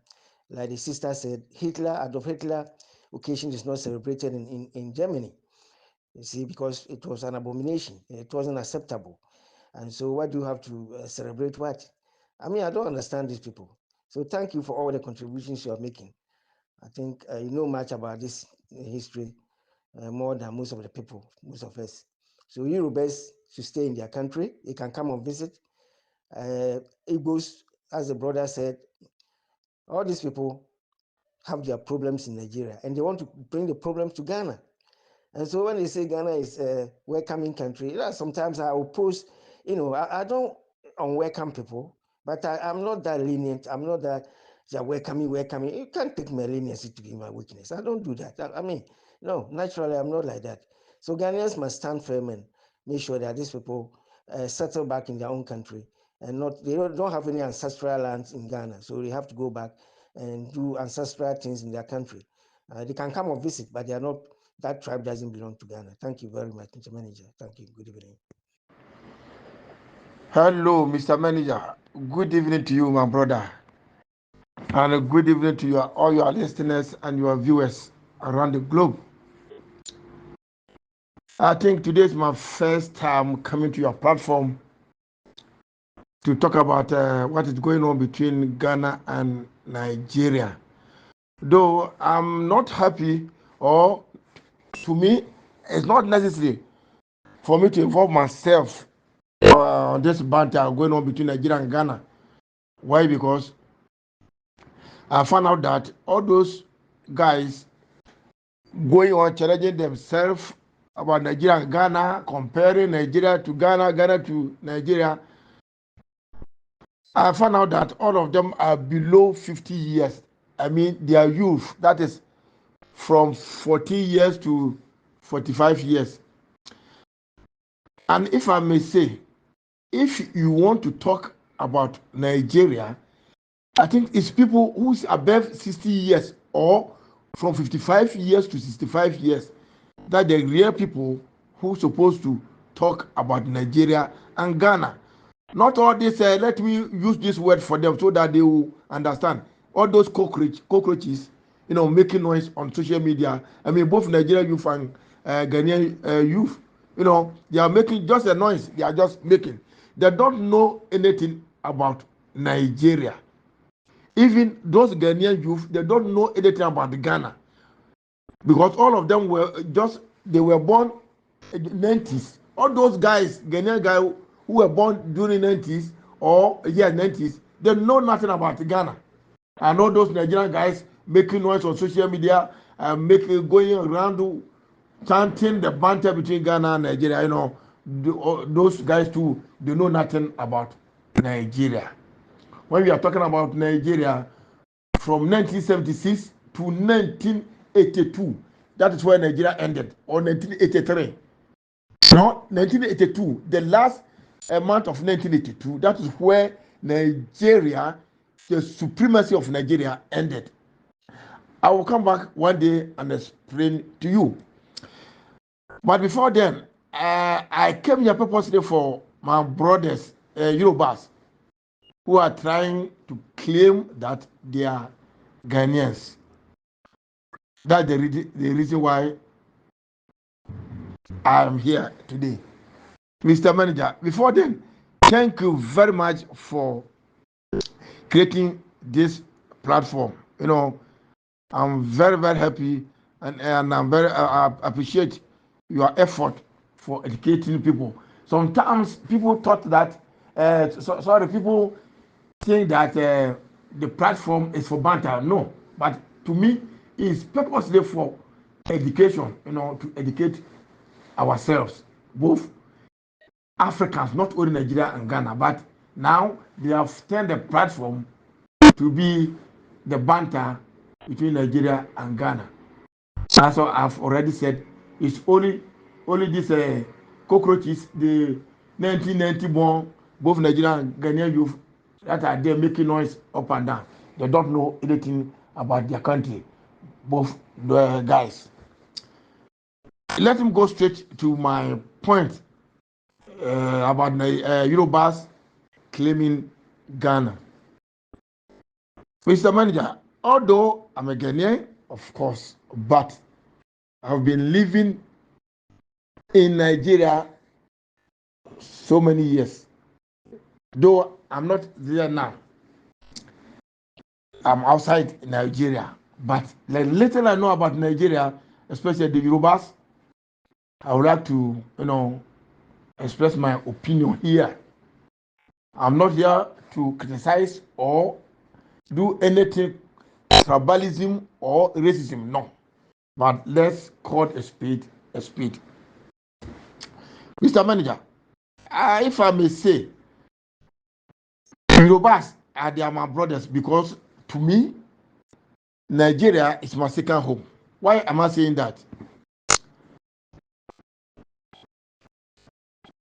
like the sister said, Adolf Hitler occasion is not celebrated in Germany. You see, because it was an abomination. It wasn't acceptable. And so why do you have to celebrate what? I mean, I don't understand these people. So thank you for all the contributions you are making. I think you know much about this history more than most of the people, most of us. So Yorubas should stay in their country. They can come and visit. Igbos, as the brother said, all these people have their problems in Nigeria, and they want to bring the problems to Ghana. And so when they say Ghana is a welcoming country, sometimes I oppose, I don't unwelcome people, but I'm not that lenient. I'm not that welcoming. You can't take my leniency to be my weakness. I don't do that. I mean, no, naturally, I'm not like that. So Ghanaians must stand firm and make sure that these people settle back in their own country, and they don't have any ancestral lands in Ghana. So they have to go back and do ancestral things in their country. They can come and visit, but they are not. That tribe doesn't belong to Ghana. Thank you very much, Mr. Manager. Thank you. Good evening. Hello, Mr. Manager. Good evening to you, my brother. And a good evening to all your listeners and your viewers around the globe. I think today is my first time coming to your platform to talk about what is going on between Ghana and Nigeria. Though I'm not happy, or to me, it's not necessary for me to involve myself on this banter going on between Nigeria and Ghana. Why? Because I found out that all those guys going on challenging themselves about Nigeria and Ghana, comparing Nigeria to Ghana, Ghana to Nigeria, I found out that all of them are below 50 years. I mean, their youth, that is from 14 years to 45 years. And if I may say, if you want to talk about Nigeria, I think it's people who's above 60 years or from 55 years to 65 years that the real people who supposed to talk about Nigeria and Ghana. Not all this, let me use this word for them so that they will understand. All those cockroaches, making noise on social media. I mean, both Nigerian youth and Ghanaian youth, they are making just a noise. They are just making. They don't know anything about Nigeria. Even those Ghanaian youth, they don't know anything about Ghana, because all of them they were born in the 90s. All those guys, Ghanaian guys who were born during 90s or 90s, they know nothing about Ghana. And all those Nigerian guys making noise on social media, going around chanting the banter between Ghana and Nigeria. Those guys too, they know nothing about Nigeria. When we are talking about Nigeria, from 1976 to 1982, that is where Nigeria ended, or 1983. No, 1982, the last a month of 1982. That is where Nigeria, the supremacy of Nigeria ended. I will come back one day and explain to you. But before then, I came here purposely for my brothers, Yorubas, who are trying to claim that they are Ghanaians. That's the reason why I am here today. Mr. Manager, before then, thank you very much for creating this platform. I'm very, very happy and I'm very appreciate your effort for educating people. Sometimes people thought that, sorry, people think that the platform is for banter. No, but to me, it's purposely for education, to educate ourselves, both Africans, not only Nigeria and Ghana, but now they have turned the platform to be the banter between Nigeria and Ghana. As I've already said, it's only these cockroaches, the 1990 born, both Nigerian and Ghanaian youth that are there making noise up and down. They don't know anything about their country, both the guys. Let him go straight to my point about Yorubas claiming Ghana. Mr. Manager, although I'm a Ghanaian, of course, but I've been living in Nigeria so many years. Though I'm not there now, I'm outside Nigeria. But the little I know about Nigeria, especially the Yorubas, I would like to, express my opinion here. I'm not here to criticize or do anything tribalism or racism, no. But let's call a spade a spade. Mr. Manager, if I may say, Yorubas are my brothers because to me, Nigeria is my second home. Why am I saying that?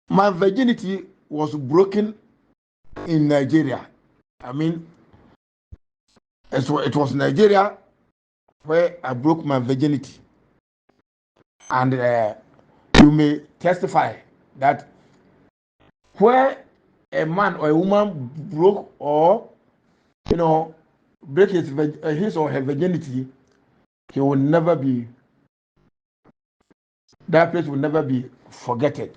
My virginity was broken in Nigeria. I mean, it was Nigeria where I broke my virginity. And you may testify that where a man or a woman broke or, break his or her virginity, he will never be, that place will never be forgotten.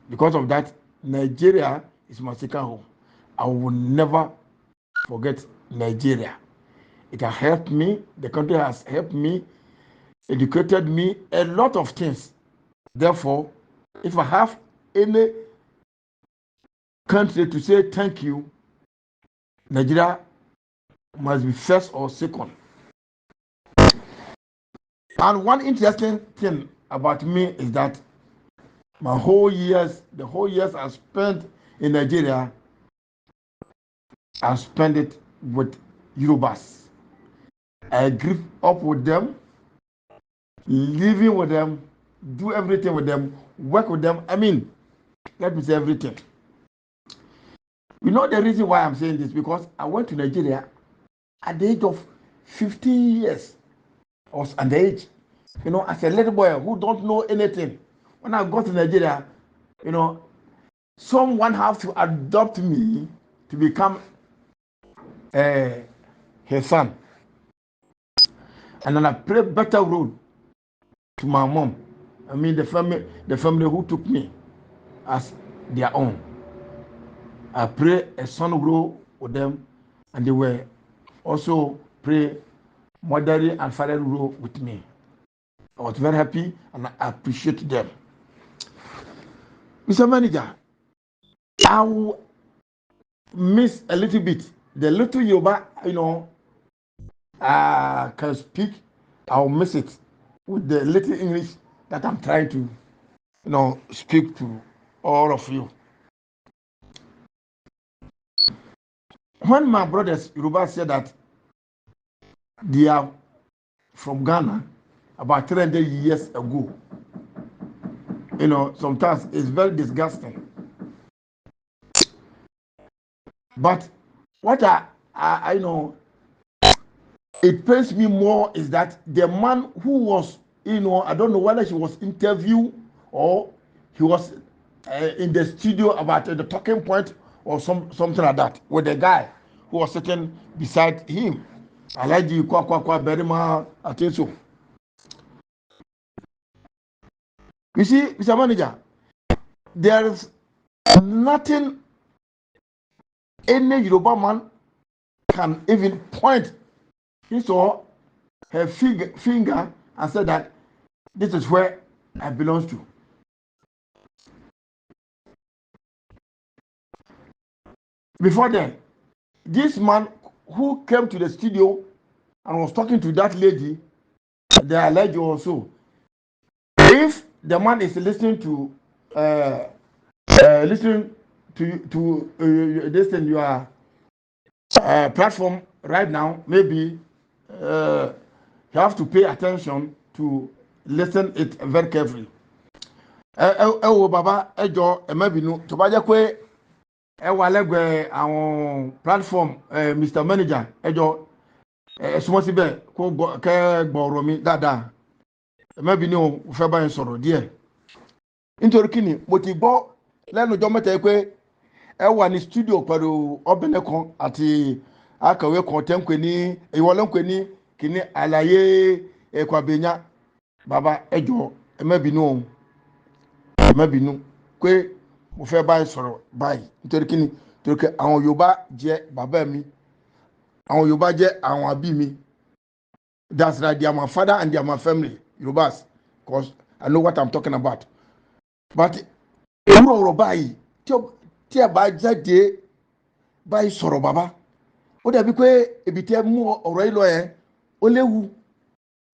Because of that, Nigeria is my second home. I will never forget Nigeria. It has helped me. The country has helped me, educated me, a lot of things. Therefore, if I have any country to say thank you, Nigeria must be first or second. And one interesting thing about me is that the whole years I spent in Nigeria, I spent it with Yorubas. I grew up with them, living with them, do everything with them, work with them. I mean, let me say everything. You know the reason why I'm saying this? Because I went to Nigeria at the age of 15 years. I was underage. As a little boy who don't know anything. When I got to Nigeria, someone have to adopt me to become his son. And then I played better role to my mom. I mean the family who took me as their own. I pray a son role with them, and they were also pray motherly and fatherly role with me. I was very happy and I appreciate them. Mr. Manager, I will miss a little bit. The little Yoruba, I can speak, I'll miss it with the little English that I'm trying to, speak to all of you. When my brothers Yoruba said that they are from Ghana about 300 years ago, sometimes it's very disgusting. But what I know, it pains me more is that the man who was, I don't know whether he was interviewed or he was in the studio about the talking point or something like that with the guy who was sitting beside him. I like you, very much. I think so. You see, Mr. Manager, there's nothing any Yoruba man can even point his or her finger and say that this is where I belong to. Before then, this man who came to the studio and was talking to that lady, the lady also, if the man is listening to this in your platform right now, maybe you have to pay attention to listen it very carefully. Wo baba ejo emabinu to ba je pe e wa legbe awon platform Mr Manager ejo sumo sibe ko ke gboro mi dada emabinu o fe ba yin sọ̀rọ̀ díẹ̀ nítorí kíni mo ti gbọ́ lẹ́nu ọjọ́ mẹ́ta pé ẹ wà ní studio pẹ̀lú ọbẹ̀nẹ̀ kan àti akọ̀wé kan tẹ́ ń pè ní ìwọlé ń pè ní kíní àlàyé ẹ̀kọ́ àbẹ̀yà baba ẹjọ́ ẹ̀mẹ́bìnú òun ẹ̀mẹ́bìnú pé mo fẹ́ báyìí sọ̀rọ̀ báyìí nítorí kíni nítorí pé àwọn Yorùbá jẹ́ bàbá mi àwọn Yorùbá jẹ́ àwọn àbí mi that's right, they are my father and they are my family Yorùbás because I know what I'm talking about but ọ̀rọ̀ báyìí tí ẹ bá jáde báyìí sọ̀rọ̀ bàbá ó dàbí pé ebi tẹ́ mú ọ̀rọ̀ yìí lọ yẹn ó léwu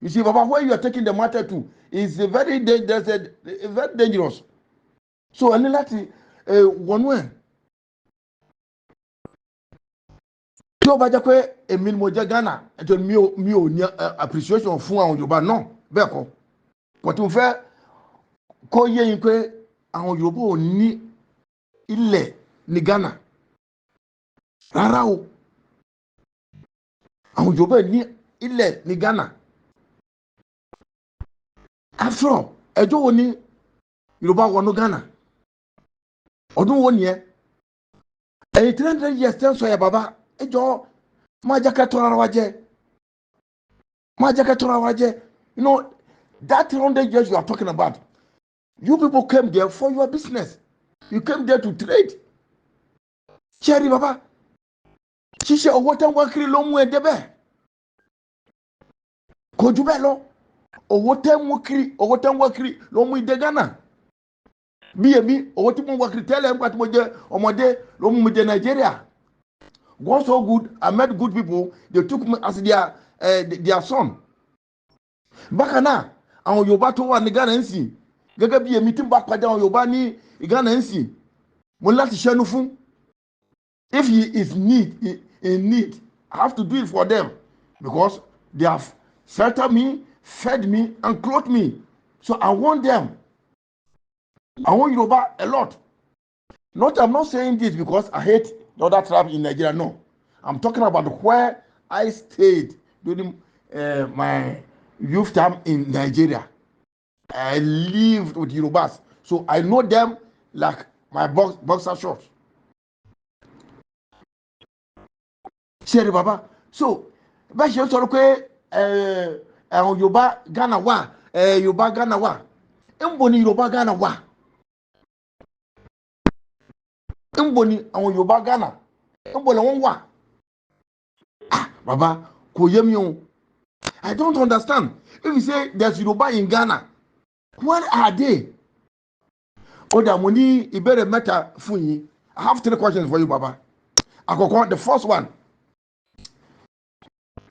you see baba where you are taking the matter to is very dangerous so ẹni láti wọnú ẹ̀ tí ó bá jẹ́ pé èmi ni mo jẹ́ Ghana ẹ̀jọ̀ mi ò ní appreciation fún àwọn Yorùbá náà bẹ́ẹ̀ kọ́ but mo fẹ́ kó yé yín pé àwọn Yorùbá ò ní ilẹ̀ ní Ghana rárá o àwọn Yorùbá ní ilẹ̀ ní Ghana after all ẹjọ́ wo ni Yorùbá wọnú Ghana ọdún wo nìyẹn 300 years tẹ́ ń sọ yẹ bàbá ẹjọ́ máa jẹ́ ká tọ́ra wa jẹ you know that 300 years you are talking about you people came there for your business you came there to trade ṣẹ́ẹ̀rì bàbá ṣíṣe owó tẹ́ ń wá kiri ló mú ẹ débẹ̀ kò jù bẹ́ẹ̀ lọ owó tẹ́ ń wá kiri ló mú ìdè Ghana bí èmi owó tí mo wá kiri tẹ́lẹ̀ nígbà tí mo jẹ́ ọmọdé ló mú mi dé Nigeria God so good I met good people they took me as their son bákan náà àwọn Yorùbá tó wà ní Ghana ń sìn gẹ́gẹ́ bí èmi tí ń bá pàdé àwọn Yorùbá ní Ghana ń sìn mo ní láti ṣẹ́nu fún if he is in need I have to do it for them because they have sheltered me fed me and clothed me so I want them I want Yoruba a lot I'm not saying this because I hate the other tribe in Nigeria no I'm talking about where I stayed during my youth time in Nigeria I lived with Yorubas so I know them like my boxer shorts ṣẹ́ẹ̀rì bàbá so bá ṣe ń sọ̀rọ̀ pé àwọn Yorùbá Ghana wà Yorùbá Ghana wà ńbo ni Yorùbá Ghana wà ńbo ni àwọn Yorùbá Ghana ńbo làwọn wà bàbá kò yé mi o I don't understand if you say there's Yorùbá in Ghana where are they ó dà mo ní ìbéèrè mẹ́ta fún yín I have 3 questions for you bàbá àkọ́kọ́ the first one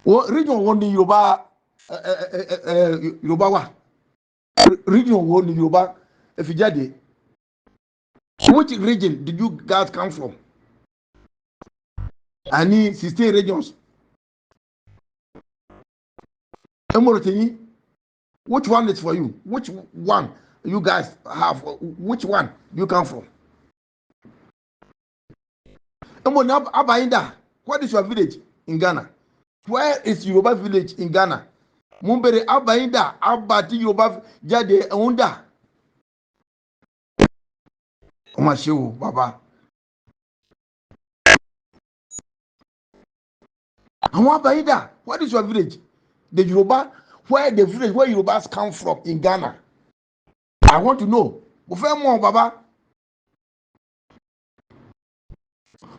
region wo ni Yorùbá wà region wo ni Yorùbá fi jáde which region did you guys come from I need 16 regions Emorotini which one is for you which one you guys have which one you come from Abainda, what is your village in Ghana? Where is Yoruba village in Ghana? Mumbere Abainda, Abati Yoruba Jade Unda. Omashiwo, Baba. Abainda, what is your village? The Yoruba, where the village where Yorubas come from in Ghana? I want to know. Bufemo, Baba.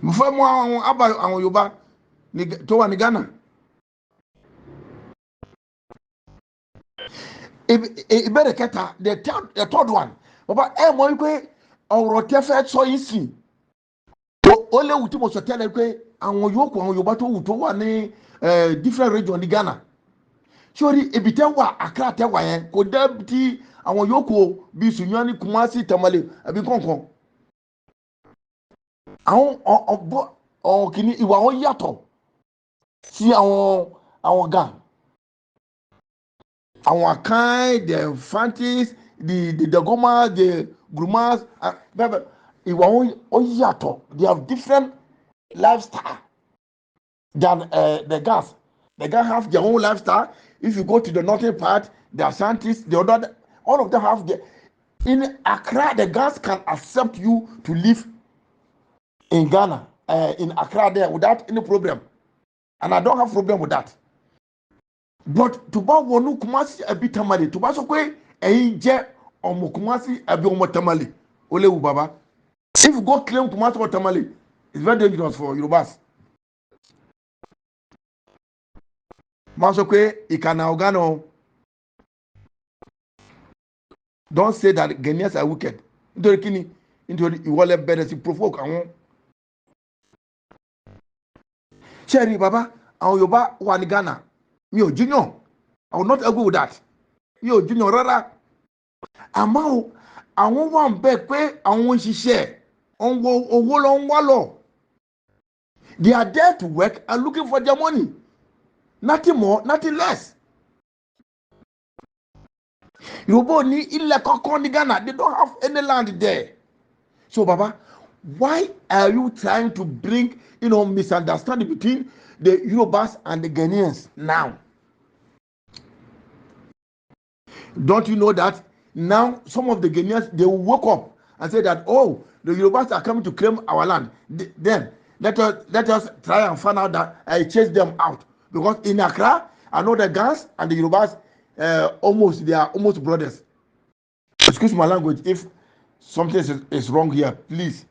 Bufemo, Aba, Yoruba, to one Ghana. Better keta the third one. Baba, mo ikwe ọ̀rọ̀ tẹ́fẹ́ sọ yín sí. Ó léwu tí mo sọ tẹ́lẹ̀ pé àwọn yòókù àwọn Yorùbá tó wù tó wà ní different region ní Ghana. Sori ebi tẹ́ wà Accra tẹ́ wà yẹn kò dẹ́ ti àwọn yòókù bíi Sunyani, Kumasi, Tamale àbí kọ̀ọ̀kan. Àwọn kìíní ìwà wọn yàtọ̀ sí àwọn Ga. Àwọn Akan, the Fantis, the Dagomas, the Grumas, ìwà wọn yàtọ̀. They have different lifestyle than the Gas. The Gas have their own lifestyle. If you go to the northern part, the Asantis, the other, all of them have their. In Accra, the Gas can accept you to live in Ghana, in Accra there without any problem. And I don't have problem with that. But to buy one Kumasi a bit tamale, to buy so quick, a jet or Mokumasi a bit more tamale. Ole Baba. If you go claim Kumasi or tamale, it's very dangerous for Yorubas. Masokwe, Ikanaogano. Don't say that Ghanaians are wicked. Into the wallet better to provoke. Cherry Baba, and Yoruba one Ghana. Yo, Junior, I will not agree with that. Yo, Junior, rara. Amao, I won't want back where I want to share. On wallow. They are there to work and looking for their money. Nothing more, nothing less. Yoruba ni illa kokon Ghana. They don't have any land there. So, Baba, why are you trying to bring, misunderstanding between the Yorubas and the Ghanaians now? Don't you know that now some of the Ghanaians, they will wake up and say that, oh, the Yorubas are coming to claim our land. Then let us try and find out that I chase them out. Because in Accra, I know the Gans and the Yorubas, they are almost brothers. Excuse my language if something is wrong here, please.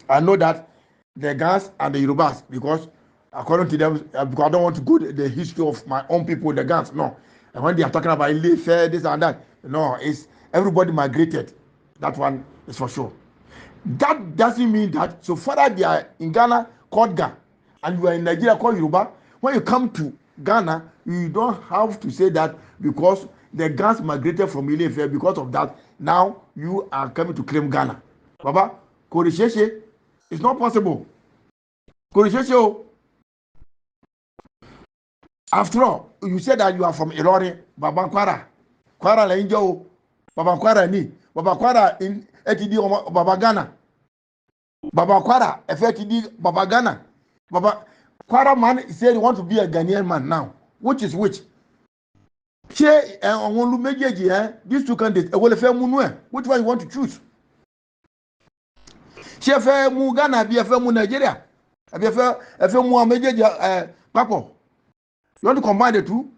I know that the Gans and the Yorubas, because according to them, because I don't want to go to the history of my own people, the Gans, no. And when they are talking about Ilefe, this and that, no, it's everybody migrated. That one is for sure. That doesn't mean that so far they are in Ghana called Ga, and you are in Nigeria called Yoruba. When you come to Ghana, you don't have to say that because the Gans migrated from Ilefe. Because of that, now you are coming to claim Ghana. Baba, Korisheshe, it's not possible. Korisheshe. After all, you said that you are from Ilori, Baba Kwara. Kwara la injo, Baba Kwara ni. Baba Kwara in etidi Baba Ghana. Baba Kwara effectively Baba Ghana. Baba Kwara man said he want to be a Ghanaian man now. Which is which? Che onlu mejeji these two candidates e wole fe mu nu which one you want to choose? Che fe mu Ghana bi fe mu Nigeria. Abi fe mu mejeji papo. You want to combine the two?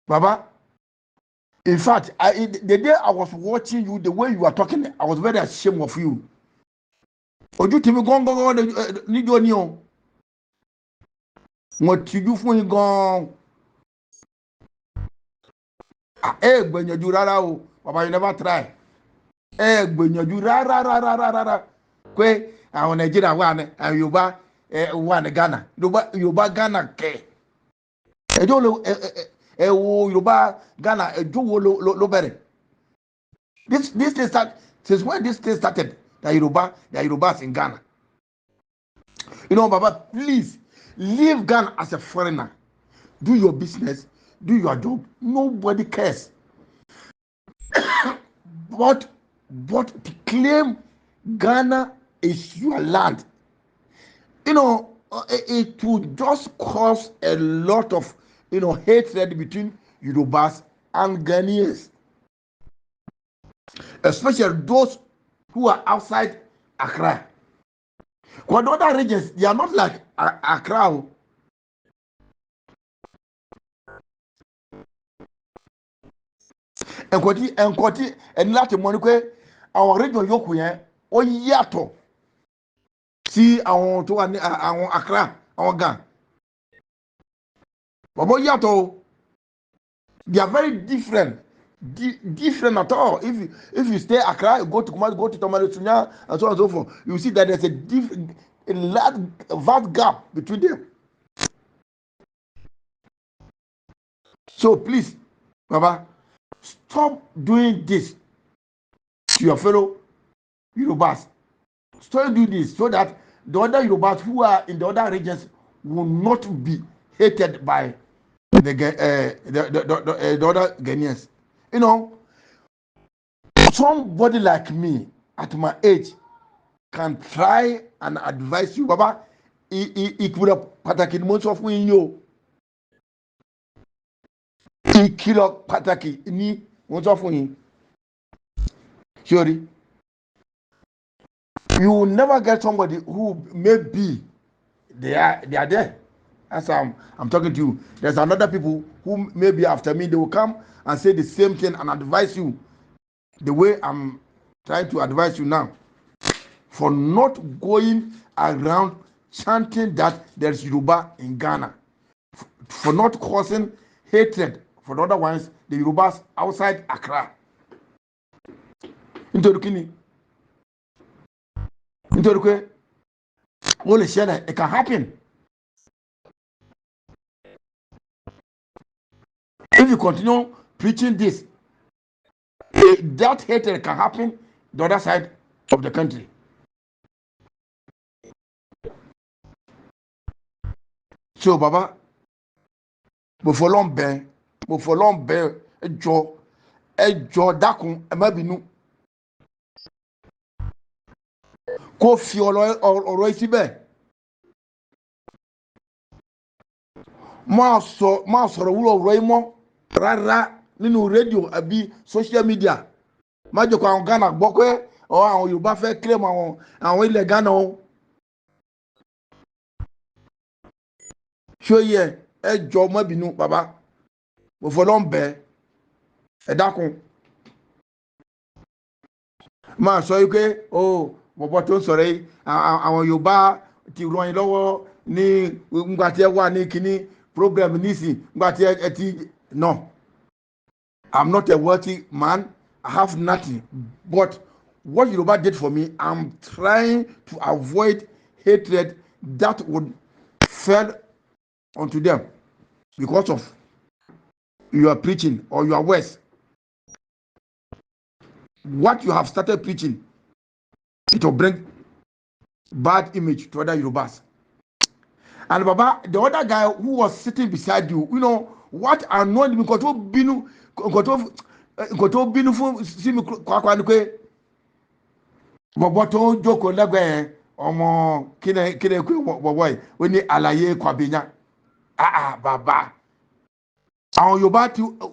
Baba, in fact, the day I was watching you, the way you are talking, I was very ashamed of you. Ojú tí mi gan níjọ́ ni o. Mo tijú fún yín gan. Gbìyànjú rárá o. Baba, you never try. Gbìyànjú rárá. Pé àwọn Nàìjíríà wà ní Yorùbá wà ní Ghana. Yorùbá Ghana kẹ̀. Ẹjọ́ wo Yorùbá Ghana ẹjọ́ wo ló bẹ̀rẹ̀. This thing start since when this thing started the Yorubas in Ghana. Baba, please leave Ghana as a foreigner. Do your business, do your job. Nobody cares. but to claim Ghana is your land, it would just cause a lot of hatred between Yorubas and Ghanaians, especially those who are outside Accra. Because other regions, they are not like Accra. Nkoti and láti mọ̀ ní pé àwọn region yòókù yẹn ó yàtọ̀ sí àwọn tó wà ní àwọn Accra, àwọn Ghana. Bàbá yàtọ̀, they are very different. Different at all. If you stay Accra, you go to Kumasi, go to Tamale, and so on and so forth, you see that there's a large, vast gap between them. So please, Baba, stop doing this to your fellow Yorubas. Stop doing this so that the other Yorubas who are in the other regions will not be hated by the other Ghanaians. Somebody like me at my age can try and advise you, Baba. He could have pataki most of you. He killed pataki ni most of you. Surely, you will never get somebody who maybe they are there. As I'm talking to you, there's another people who maybe after me they will come and say the same thing and advise you the way I'm trying to advise you now, for not going around chanting that there's Yoruba in Ghana, for not causing hatred for the other ones, the Yorubas outside Accra. It can happen. If you continue preaching this, that hatred can happen the other side of the country. So, Baba, before long, ejo dakun emabinu kó fi ọ̀rọ̀ isi bẹ́ẹ̀ máa sọ̀rọ̀ wúlò ọ̀rọ̀ yìí mọ́ rárá nínú rédíò àbí social media. Má jẹ́ kó àwọn Ghana gbọ́ pé àwọn Yorùbá fẹ́ claim àwọn ilẹ̀ Ghana o. Ṣó yẹ ẹjọ́ má bínú bàbá, mo fọlọ́ ń bẹ̀ ẹ dákun. Máa sọ yìí pé bọ̀bọ̀ tó ń sọ̀rọ̀ yìí àwọn Yorùbá ti ràn yín lọ́wọ́ ní ngbà tí ẹ wà ní kíní program nísìn ngbà tí ẹ ti no. I'm not a wealthy man. I have nothing. But what Yoruba did for me, I'm trying to avoid hatred that would fall onto them because of your preaching or your words. What you have started preaching, it will bring bad image to other Yorubas. And Baba, the other guy who was sitting beside you, what annoyed me, nǹkan tó bínú fún sí mi kwakwa ni pé bọ̀bọ̀ tó jókòó lẹ́gbẹ̀ẹ́ ọmọ kíni kú bọ̀bọ̀ yìí ó ní àlàyé Kwabenya. Bàbá àwọn Yorùbá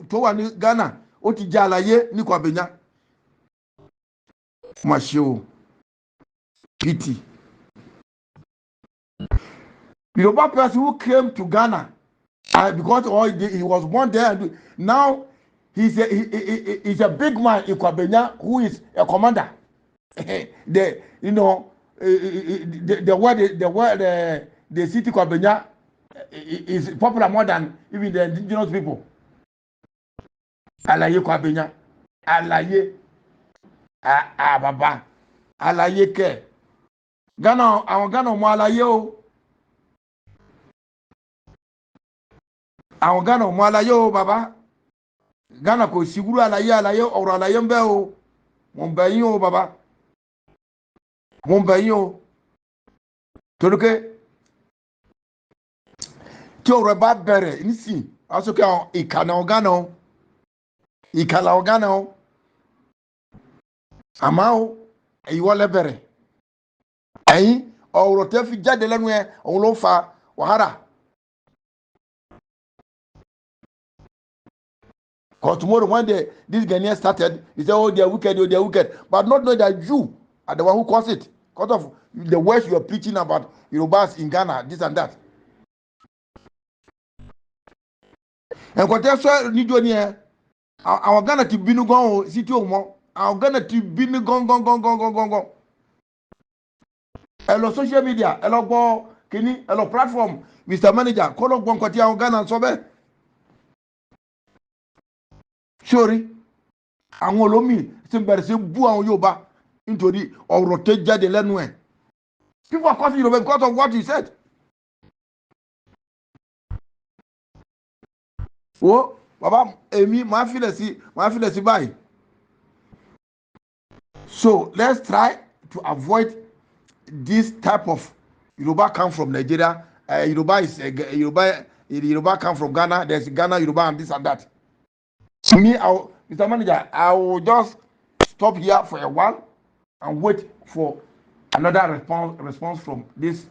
tó wà ní Ghana ó ti jẹ́ àlàyé ní Kwabenya. Mà ṣe o pity. Yoruba person who came to Ghana because he was born there, and now he's a big man in Kwabenya who is a commander. The city Kwabenya is popular more than even the indigenous people. Alaye Kwabenya, alaye baba, alaye ke. Ghana, àwọn Ghana mo alaye o. Àwọn Ghana mo alaye o baba. Ghana kò siguru alaye ọ̀rọ̀ alaye ń bẹ o. Mo ń bẹ̀ yín o baba. Mo ń bẹ̀ yín o. Torí pé tí ọ̀rọ̀ bá bẹ̀rẹ̀ nísìn, aṣọ kí àwọn ìkànnà Ghana o. Ìkànnà Ghana o. Amao, you will lebere. Ayi, or rotefi jade lenwe, on lo fa, wahara. Because tomorrow, when this Ghanaian started, he said, oh, they are wicked, oh, they are wicked. But not knowing that you are the one who caused it. Because of the words you are preaching about Yorubas in Ghana, this and that. And what else need you here? Our Ghana to be no gone, city of more. Our Ghana to be no gone. Hello, social media, hello, go, kini, hello, platform, Mr. Manager, call up one quarter our Ghana and so bad. Sorry. Àwọn olómi ti bẹ̀rẹ̀ sí bú àwọn Yorùbá nítorí ọ̀rọ̀ tó jáde lẹ́nu ẹ̀. People are causing Yorùbá because of what he said. Wo bàbá èmi máa filẹ̀ sí báyìí. So let's try to avoid this type of Yorùbá come from Nigeria. Yorùbá is Yorùbá come from Ghana. There's Ghana Yorùbá and this and that. Me, Mr. Manager, I will just stop here for a while and wait for another response from this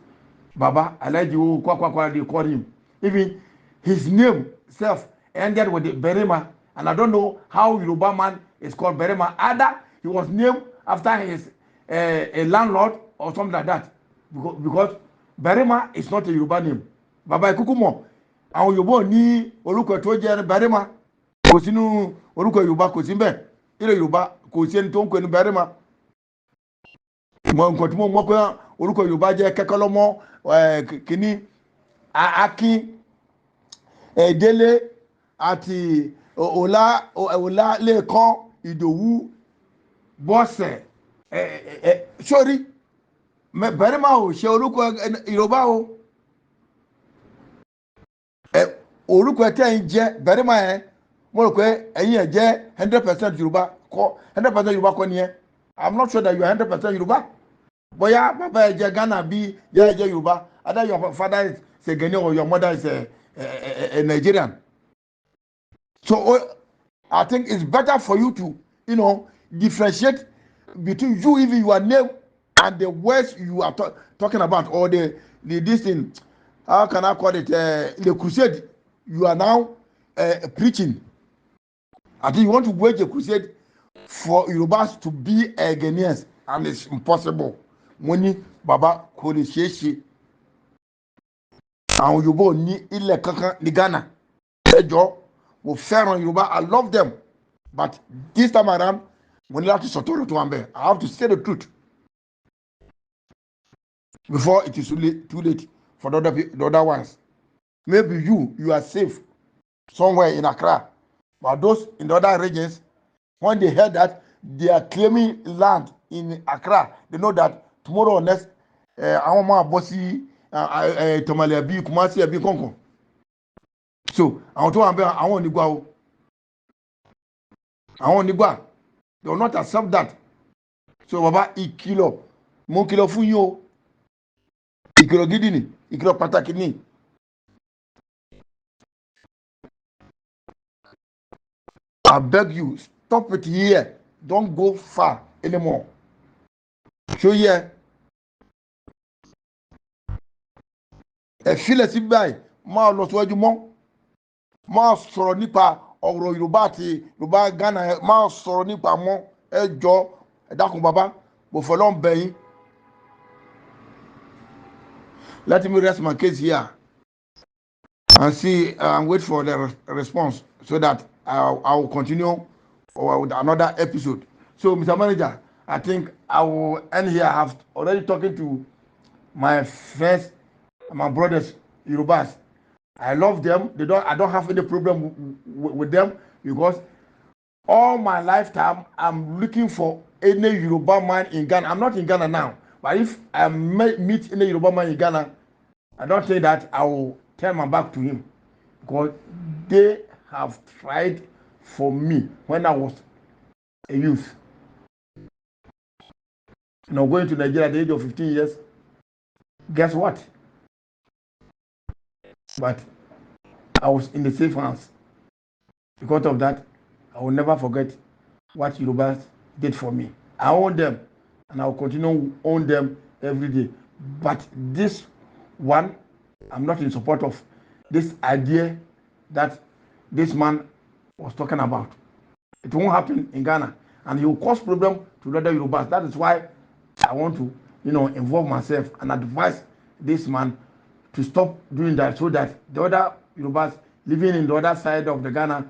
Baba. I like you, they call him. Even his name self ended with the Berema, and I don't know how Yoruba man is called Berema. Either he was named after his a landlord or something like that, because Berema is not a Yoruba name. Baba Ikukumo, àwọn Yorùbá ní orúkọ tó jẹ́ Berema. Kò sínú orúkọ Yorùbá kò sí ńbẹ̀. Ilẹ̀ Yorùbá kò sí ẹni tó ń pè ní Berema. Mo nǹkan tí mo mọ̀ pé orúkọ Yorùbá jẹ́ Kẹ́kọ́lọ́mọ kìíní Akin Délé àti Ọlá Lẹ́kan Ìdòwú Bọ́sẹ̀ sórí Berema ò ṣe orúkọ Yorùbá o. Orúkọ tẹ́ ń jẹ́ Berema yẹn mo rò pé ẹ̀yin ẹ̀ jẹ́ 100% Yorùbá kọ́ 100% Yorùbá kọ́ nìyẹn. I'm not sure that you are 100% Yorùbá. Boya baba ẹ jẹ́ Ghana bí yẹ ẹ jẹ́ Yorùbá. Either your father is a Ghanaian or your mother is a Nigerian. So I think it's better for you to differentiate between you, even your name and the words you are talking about, or the this thing. How can I call it? The crusade you are now preaching. I think you want to wage a crusade for Yorubas to be Ghanaians, and it's impossible. Money, Baba, kò lè ṣeé ṣe. Àwọn Yorùbá ní ilẹ̀ kankan ní Ghana. Ẹ jọ̀ọ́, mo fẹ́ràn Yorùbá, I love them. But this time around, mo ní láti sọ̀tọ̀ tó wà ńbẹ̀. I have to say the truth before it is too late for the other ones. Maybe you are safe somewhere in Accra. But those in the other regions, when they heard that they are claiming land in Accra, they know that tomorrow or next, àwọn máa bọ́ sí Tamale àbí Kumasi àbí Kankan. So àwọn tó wà ńbẹ̀ àwọn ò ní gbà o. Àwọn ò ní gbà. They will not accept that. So baba ìkìlọ̀ mo kìlọ̀ fún yín o. Ìkìlọ̀ gidi ni, ìkìlọ̀ pàtàkì ni. I beg you, stop it here. Don't go far anymore. So yeah. Ẹ filẹ̀ sí báyìí, máa lọ síwájú mọ́. Máa sọ̀rọ̀ nípa ọ̀rọ̀ Yorùbá àti Yorùbá Ghana, máa sọ̀rọ̀ nípa mọ́. Ẹ jọ̀ọ́, ẹ dákun bàbá, mo fọlọ́run bẹ̀ yín. Let me rest my case here and see and wait for the response so that I will continue with another episode. So, Mr. Manager, I think I will end here. I have already talking to my friends, my brothers, Yorubas. I love them. I don't have any problem with them, because all my lifetime I'm looking for any Yoruba man in Ghana. I'm not in Ghana now, but if I meet any Yoruba man in Ghana, I don't think that I will turn my back to him, because they have tried for me when I was a youth. Going to Nigeria at the age of 15 years, guess what? But I was in the safe hands. Because of that, I will never forget what Yorubas did for me. I own them, and I'll continue to own them every day. But this one, I'm not in support of this idea that this man was talking about. It won't happen in Ghana, and it will cause problem to other Yorubas. That is why I want to, involve myself and advise this man to stop doing that, so that the other Yorubas living in the other side of the Ghana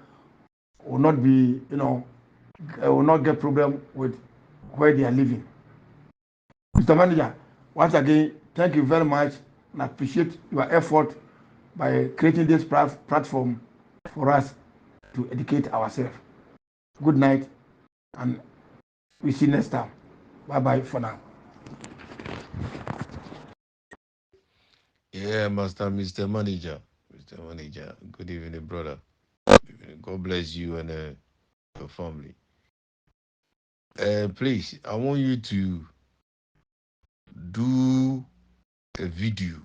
will not be, will not get problem with where they are living. Mr. Manager, once again, thank you very much, and I appreciate your effort by creating this platform for us to educate ourselves. Good night, and we see you next time. Bye-bye for now. Yeah, Master, Mr. Manager. Mr. Manager, good evening, brother. God bless you and your family. Please, I want you to do a video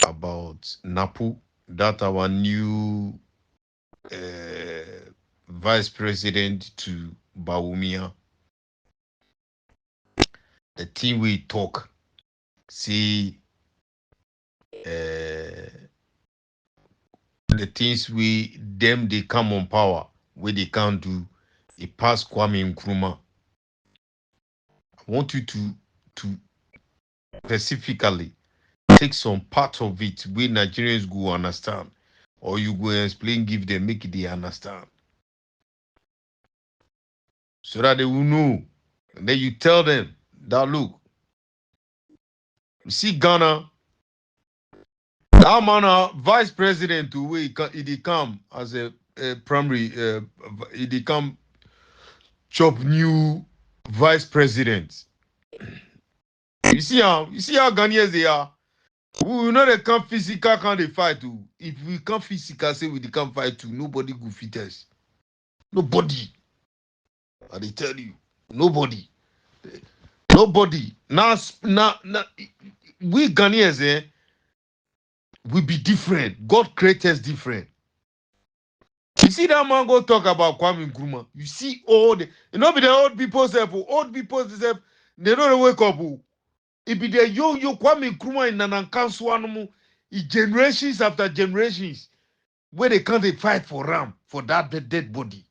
about Napu, that our new vice president to Bawumia. The thing we talk, see, the things they come on power, where they can't do, it pass Kwame Nkrumah. I want you to specifically take some part of it where Nigerians go understand, or you go explain, give them, make they understand, so that they will know. And then you tell them that, look, you see Ghana, that man, vice president, to where he come as a primary, he come chop new vice president. You see how Ghanaians they are. We know they come physical, can they fight too? If we come physical, say we can't fight too, nobody go fit us. Nobody. I they tell you, nobody. Nobody. Now, we Ghanaians, we be different. God created us different. You see that man go talk about Kwame Nkrumah. You see all the, be the old people say, they don't wake up. It be the yo Kwame Nkrumah in Nanankansuanumu, generations after generations, where they can't fight for Ram, for that dead body.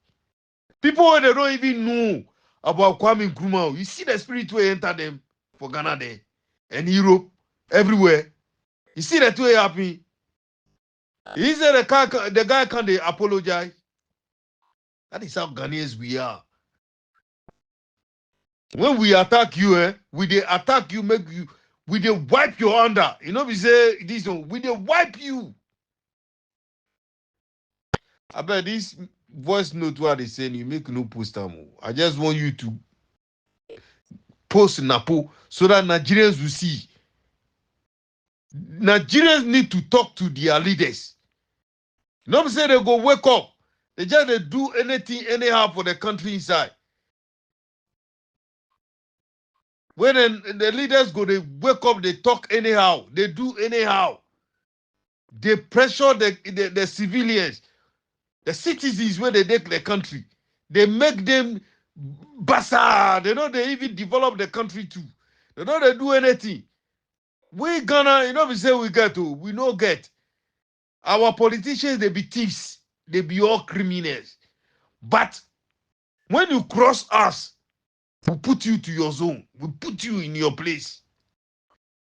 People where they don't even know about Kwame Nkrumah. You see the spirit way enter them for Ghana there and Europe, everywhere. You see that way happen. He said the guy can't apologize. That is how Ghanaians we are. When we attack you, we they attack you, make you, we they wipe your under. We say this one, we they wipe you. I bet this voice note what they saying, you make no post them. I just want you to post Napo so that Nigerians will see. Nigerians need to talk to their leaders. Say they go wake up. They just they do anything anyhow for the country inside. When the leaders go, they wake up, they talk anyhow, they do anyhow. They pressure the civilians, the citizens where they take the country. They make them basa. They even develop the country too. They do anything. We Ghana, we say we get to, we no get. Our politicians, they be thieves. They be all criminals. But when you cross us, we put you to your zone. We put you in your place.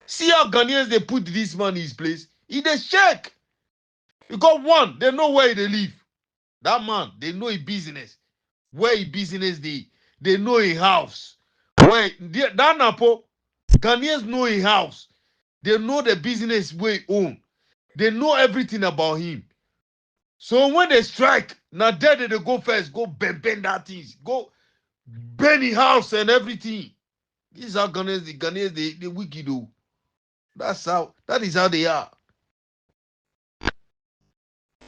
See how Ghanaians, they put this man in his place? He dey shake. Because one, they know where they live. That man, they know his business. Where his business they know his house. That Napo, Ghanaians know his house. They know the business where he own. They know everything about him. So when they strike, now there they go first, go bend that things, go burn his house and everything. This is how Ghanaians, they wicked though. That is how they are.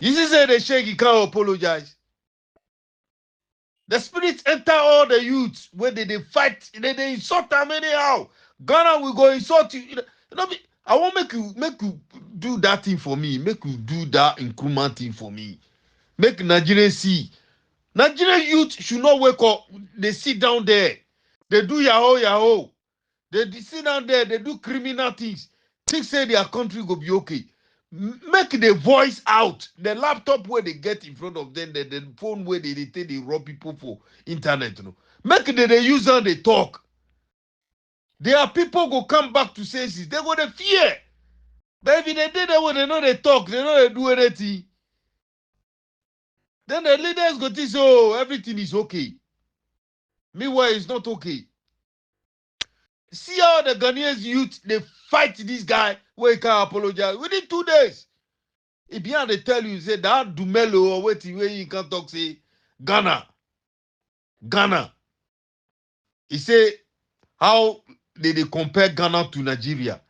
You see, say they shake, he can't apologize. The spirits enter all the youths when they fight, they insult them anyhow. Ghana will go insult you. I won't make you do that thing for me. Make you do that Nkrumah thing for me. Make Nigerians see. Nigerian youth should not wake up. They sit down there. They do yahoo yahoo. They sit down there. They do criminal things. Think say their country go be okay. Make the voice out. The laptop where they get in front of them, the phone where they take they rob people for internet. You know. Make they use and they talk. There are people go come back to senses. They go to fear. But if they did that when they know they talk, they know they do anything. Then the leaders go think, oh, everything is okay. Meanwhile, it's not okay. See how the Ghanaians youth, they fight this guy where he can't apologize. Within 2 days. If you they tell you, say, that Dumelo or waiting where you can talk, say, Ghana. He say, how they compare Ghana to Nigeria?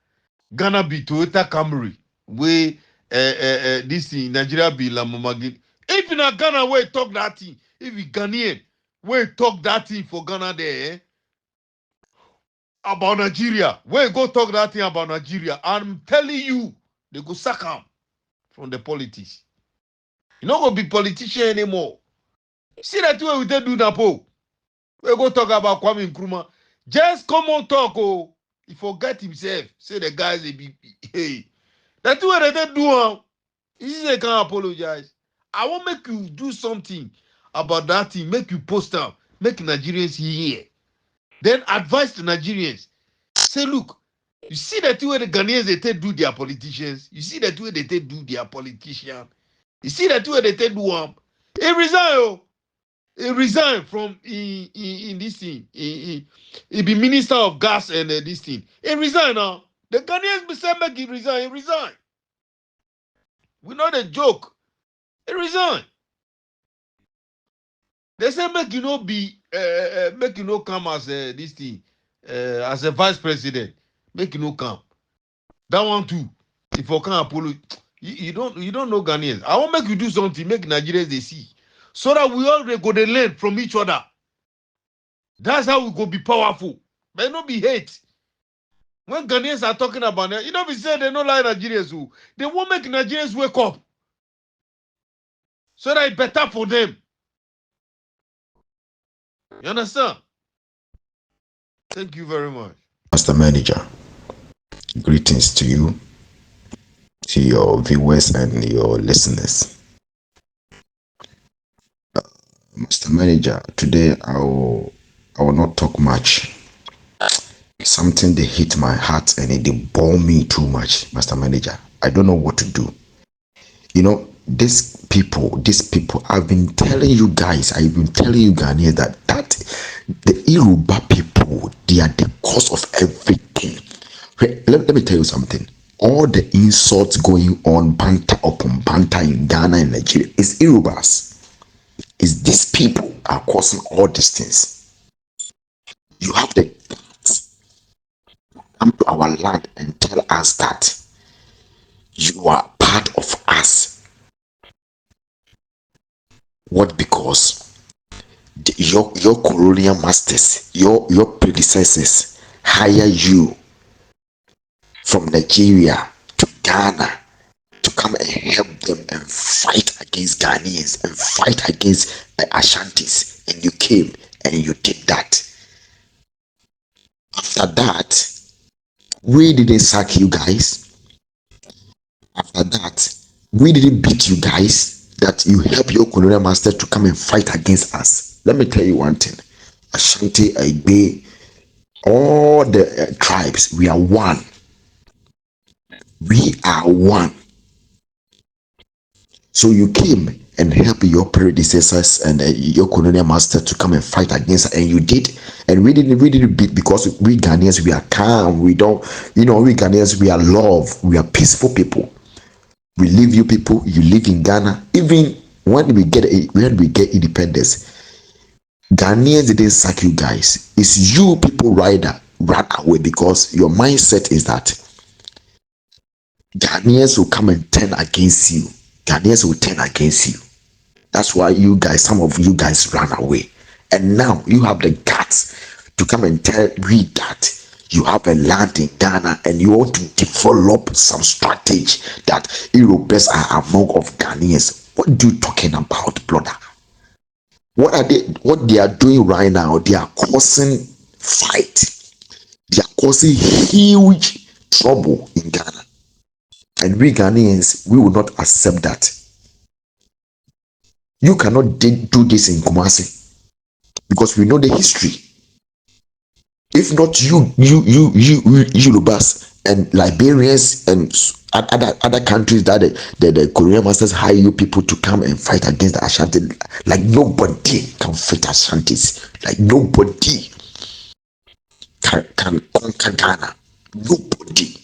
Ghana be Toyota Camry, where this thing, Nigeria be Lamomagin. If in a Ghana where talk that thing, if you Ghanaian where talk that thing for Ghana there, about Nigeria, where go talk that thing about Nigeria, I'm telling you, they go sack him from the politics. You not gonna be politician anymore. See that way we dey do that, po. We go talk about Kwame Nkrumah. Just come on talk, oh. He forget himself. Say the guys they be hey. That's what they do. He say they can't apologize. I want make you do something about that thing. Make you post out. Make Nigerians hear. Then advise the Nigerians. Say, look, you see that way the Ghanaians they take do their politicians. You see that way they take do their politician. You see that way they take do He resign, oh. He resigned from in this thing. He be minister of gas and this thing. He resigned now. The Ghanaians be saying make he resign. He resigned. We know the joke. He resigned. They say make you not be make you not come as this thing as a vice president. Make you not come. That one too. If you can't apologize, you don't know Ghanaians. I want make you do something. Make Nigerians they see. So that we all go to learn from each other. That's how we go be powerful. But not be hate. When Ghanaians are talking about it, you know, we say they don't like Nigerians who they won't make Nigerians wake up. So that it's better for them. You understand? Thank you very much. Master Manager, greetings to you, to your viewers and your listeners. Master Manager, today I will not talk much. Something they hit my heart and it they bore me too much, Master Manager. I don't know what to do. You know, these people, I've been telling you guys, I've been telling you Ghanaians that the Yoruba people, they are the cause of everything. Let me tell you something. All the insults going on, banter upon banter in Ghana and Nigeria, is Yorubas. Is these people are causing all these things. You have the come to our land and tell us that you are part of us. What? Because your colonial masters, your predecessors hire you from Nigeria to Ghana to come and help them and fight against Ghanaians and fight against the Ashantis, and you came and you did that. After that, we didn't sack you guys. After that, we didn't beat you guys. That you help your colonial master to come and fight against us. Let me tell you one thing. Ashanti, Igbe, all the tribes, we are one. We are one. So you came and helped your predecessors and your colonial master to come and fight against us, and you did. And we didn't beat, because we Ghanaians, we are calm. We don't, we Ghanaians, we are love. We are peaceful people. We live you people. You live in Ghana. Even when we get independence, Ghanaians didn't sack you guys. It's you people ran away because your mindset is that Ghanaians will come and turn against you. Ghanaians will turn against you. That's why some of you guys ran away. And now you have the guts to come and tell me that you have a land in Ghana and you want to develop some strategy that Europeans are among of Ghanaians. What are you talking about, brother? What are they? What they are doing right now? They are causing fight. They are causing huge trouble in Ghana, and we Ghanaians, we will not accept that. You cannot do this in Kumasi because we know the history. If not you Yorubas and Liberians and other countries that the Korean masters hire you people to come and fight against the Ashanti, like nobody can fight Ashantis. Like nobody can conquer Ghana. Nobody.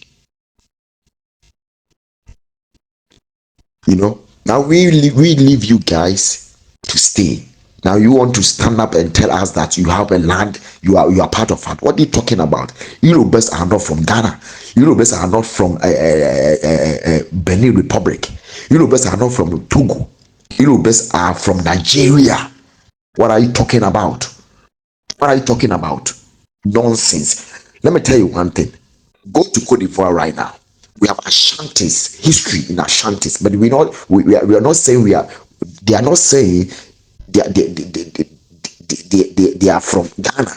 You know. Now we leave you guys to stay. Now you want to stand up and tell us that you have a land, you are part of it. What are you talking about? Yorubas are not from Ghana. Yorubas are not from Benin Republic. Yorubas are not from Togo. Yorubas are from Nigeria. What are you talking about? What are you talking about? Nonsense. Let me tell you one thing. Go to Cote d'Ivoire right now. We have Ashantis, history in Ashantis, but we are not saying we are. They are not saying they are from Ghana.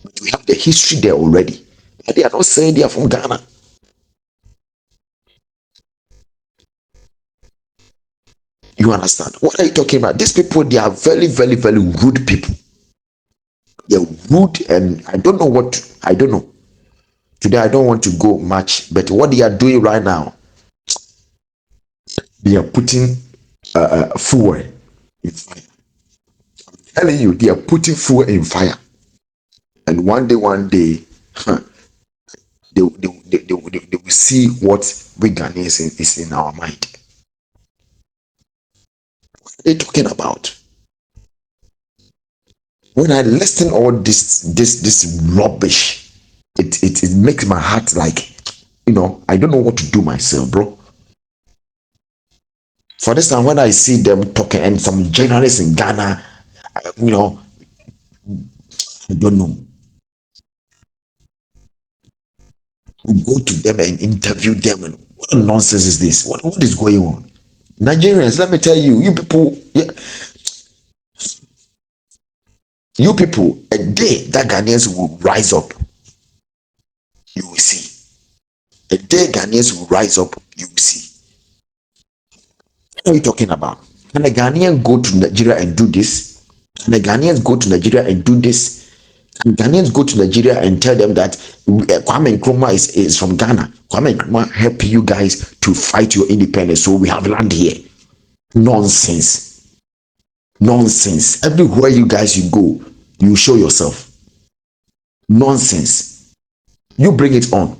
But we have the history there already. But they are not saying they are from Ghana. You understand? What are you talking about? These people, they are very, very, very rude people. They're rude, and I don't know what. I don't know. Today, I don't want to go much, but what they are doing right now, they are putting fuel in fire. I'm telling you, they are putting fuel in fire. And one day, huh, they will see what we Ghanaians is in our mind. What are they talking about? When I listen all this rubbish, it makes my heart like, I don't know what to do myself, bro. For this time, when I see them talking and some journalists in Ghana, I don't know. We go to them and interview them, and what nonsense is this? What is going on? Nigerians, let me tell you, you people, yeah, you people, a day that Ghanaians will rise up, you will see. A day Ghanaians will rise up, you will see. What are you talking about? Can a Ghanaian go to Nigeria and do this? Can the Ghanaians go to Nigeria and do this? Can Ghanaians go to Nigeria and tell them that Kwame Nkrumah is from Ghana? Kwame Nkrumah help you guys to fight your independence, so we have land here. Nonsense. Nonsense. Everywhere you guys you go, you show yourself. Nonsense. You bring it on.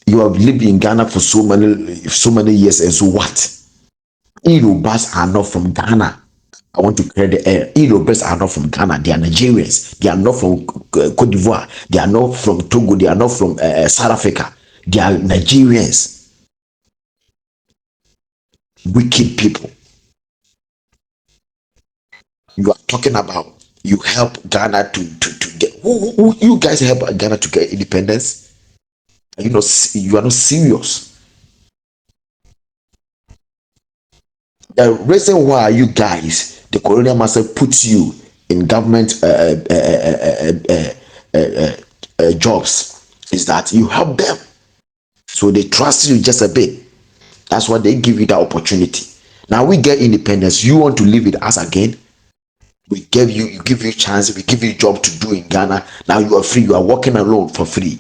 You have lived in Ghana for so many years, and so what? Yorubas are not from Ghana. I want to clear the air. Yorubas are not from Ghana. They are Nigerians. They are not from Cote d'Ivoire. They are not from Togo. They are not from South Africa. They are Nigerians. Wicked people. You are talking about you help Ghana to get. Who you guys help Ghana to get independence? You are not serious. The reason why you guys, the colonial master, puts you in government jobs is that you help them, so they trust you just a bit. That's why they give you that opportunity. Now we get independence. You want to live with us again? We give you chance. We give you job to do in Ghana. Now you are free. You are working alone for free.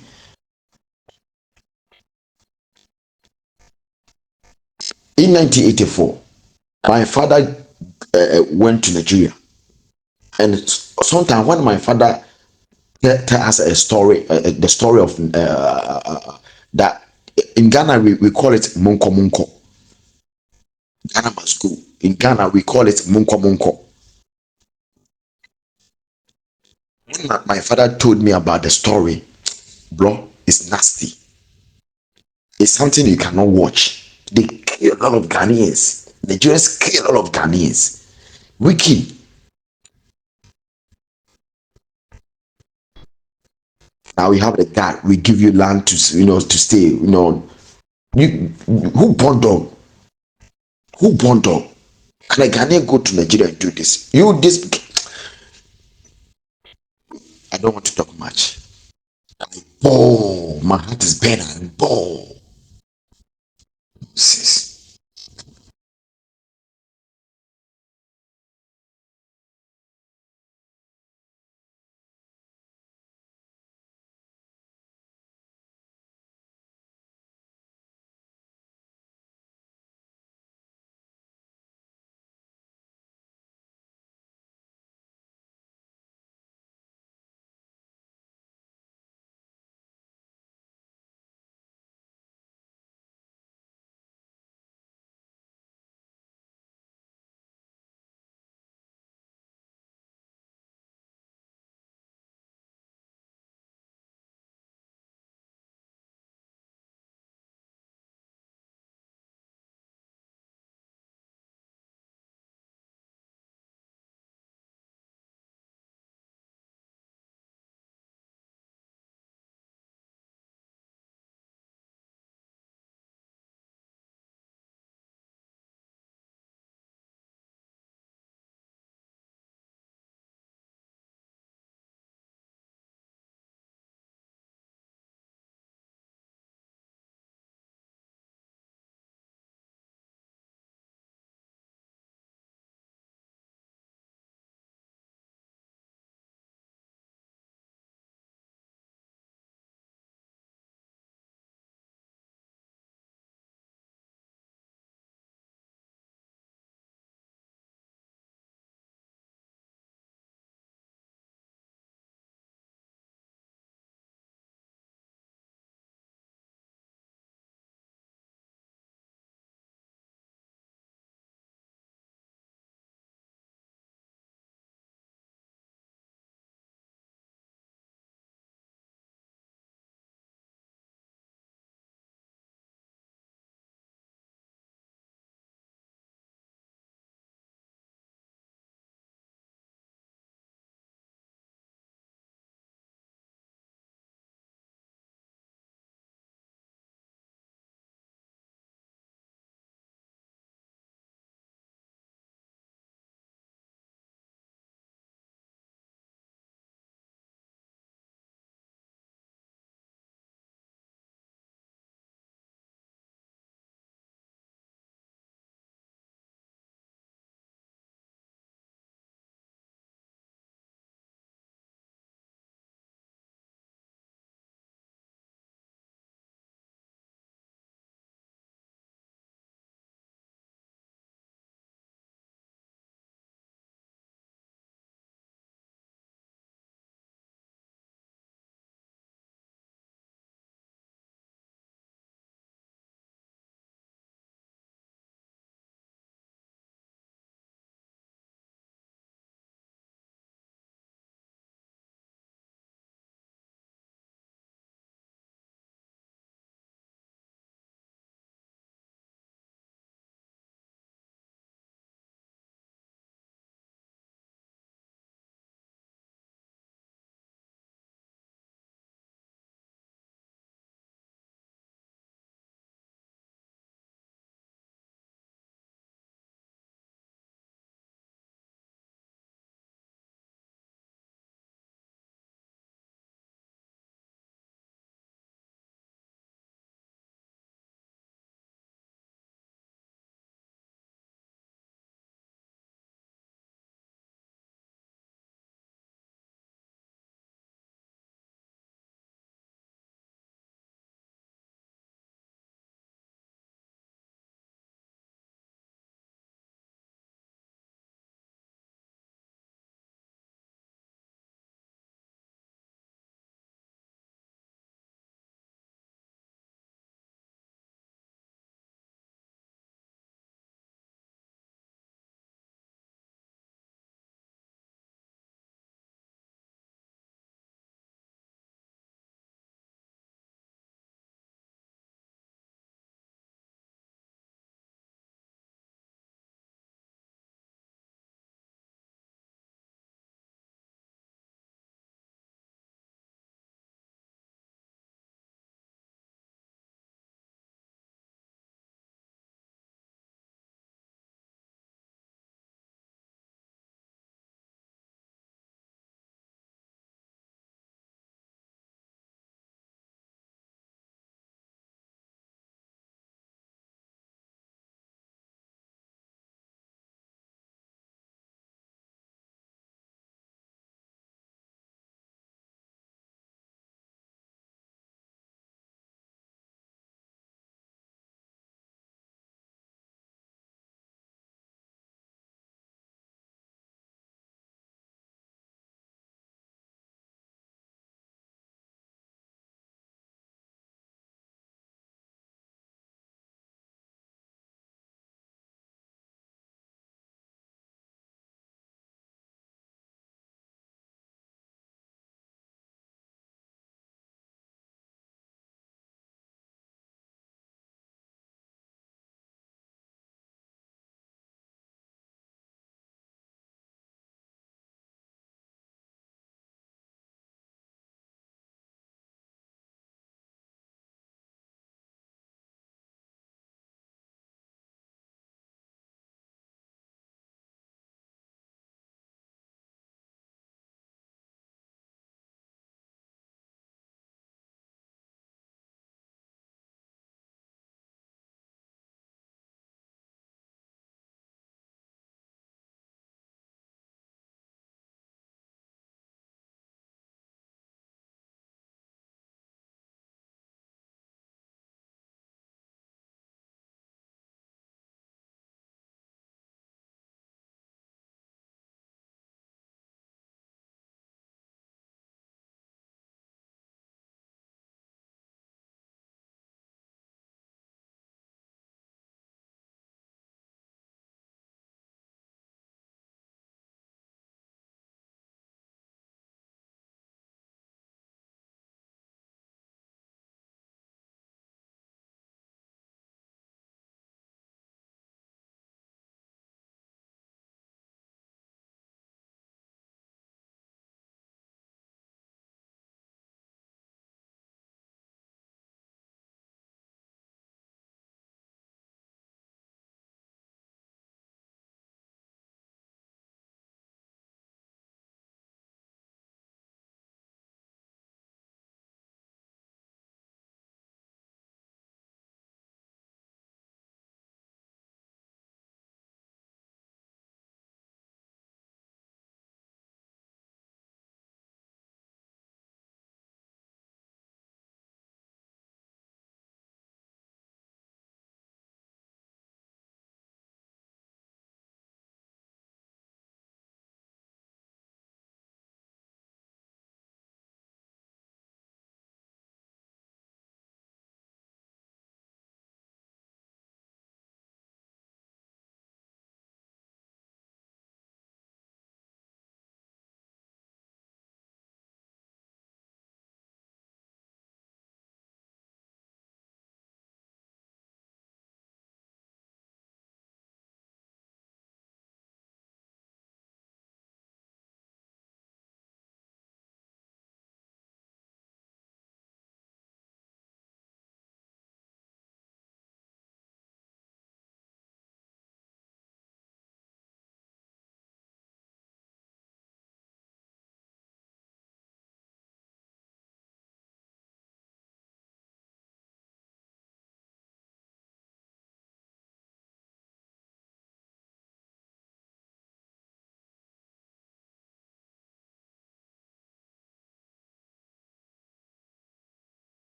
In 1984, my father went to Nigeria, and sometimes when my father tell us a story, the story of that in Ghana we call it munko munko. Ghana must go. In Ghana we call it munko munko. When my father told me about the story, bro, it's nasty. It's something you cannot watch. They kill a lot of Ghanaians. Nigerians kill a lot of Ghanaians. Wicked. Now we have the guy. We give you land to stay. You who born dog? Who born dog? Can a Ghanaian go to Nigeria and do this? I don't want to talk much. Oh, my heart is burning. Oh, sis.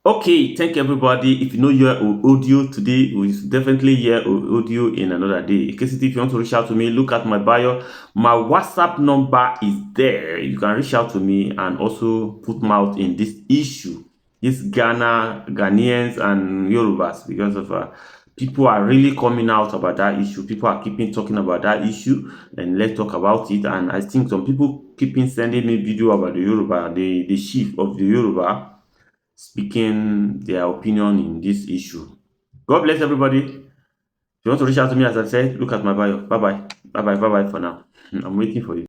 Okay, thank you everybody. If you know your audio today, we definitely hear audio in another day. In case if you want to reach out to me, look at my bio. My WhatsApp number is there. You can reach out to me and also put mouth in this issue. This Ghanaians and Yorubas, because of people are really coming out about that issue. People are keeping talking about that issue, and let's talk about it. And I think some people keeping sending me video about the Yoruba, the chief of the Yoruba, speaking their opinion in this issue. God bless everybody. If you want to reach out to me, as I said, look at my bio. Bye bye. Bye bye. Bye bye for now. I'm waiting for you.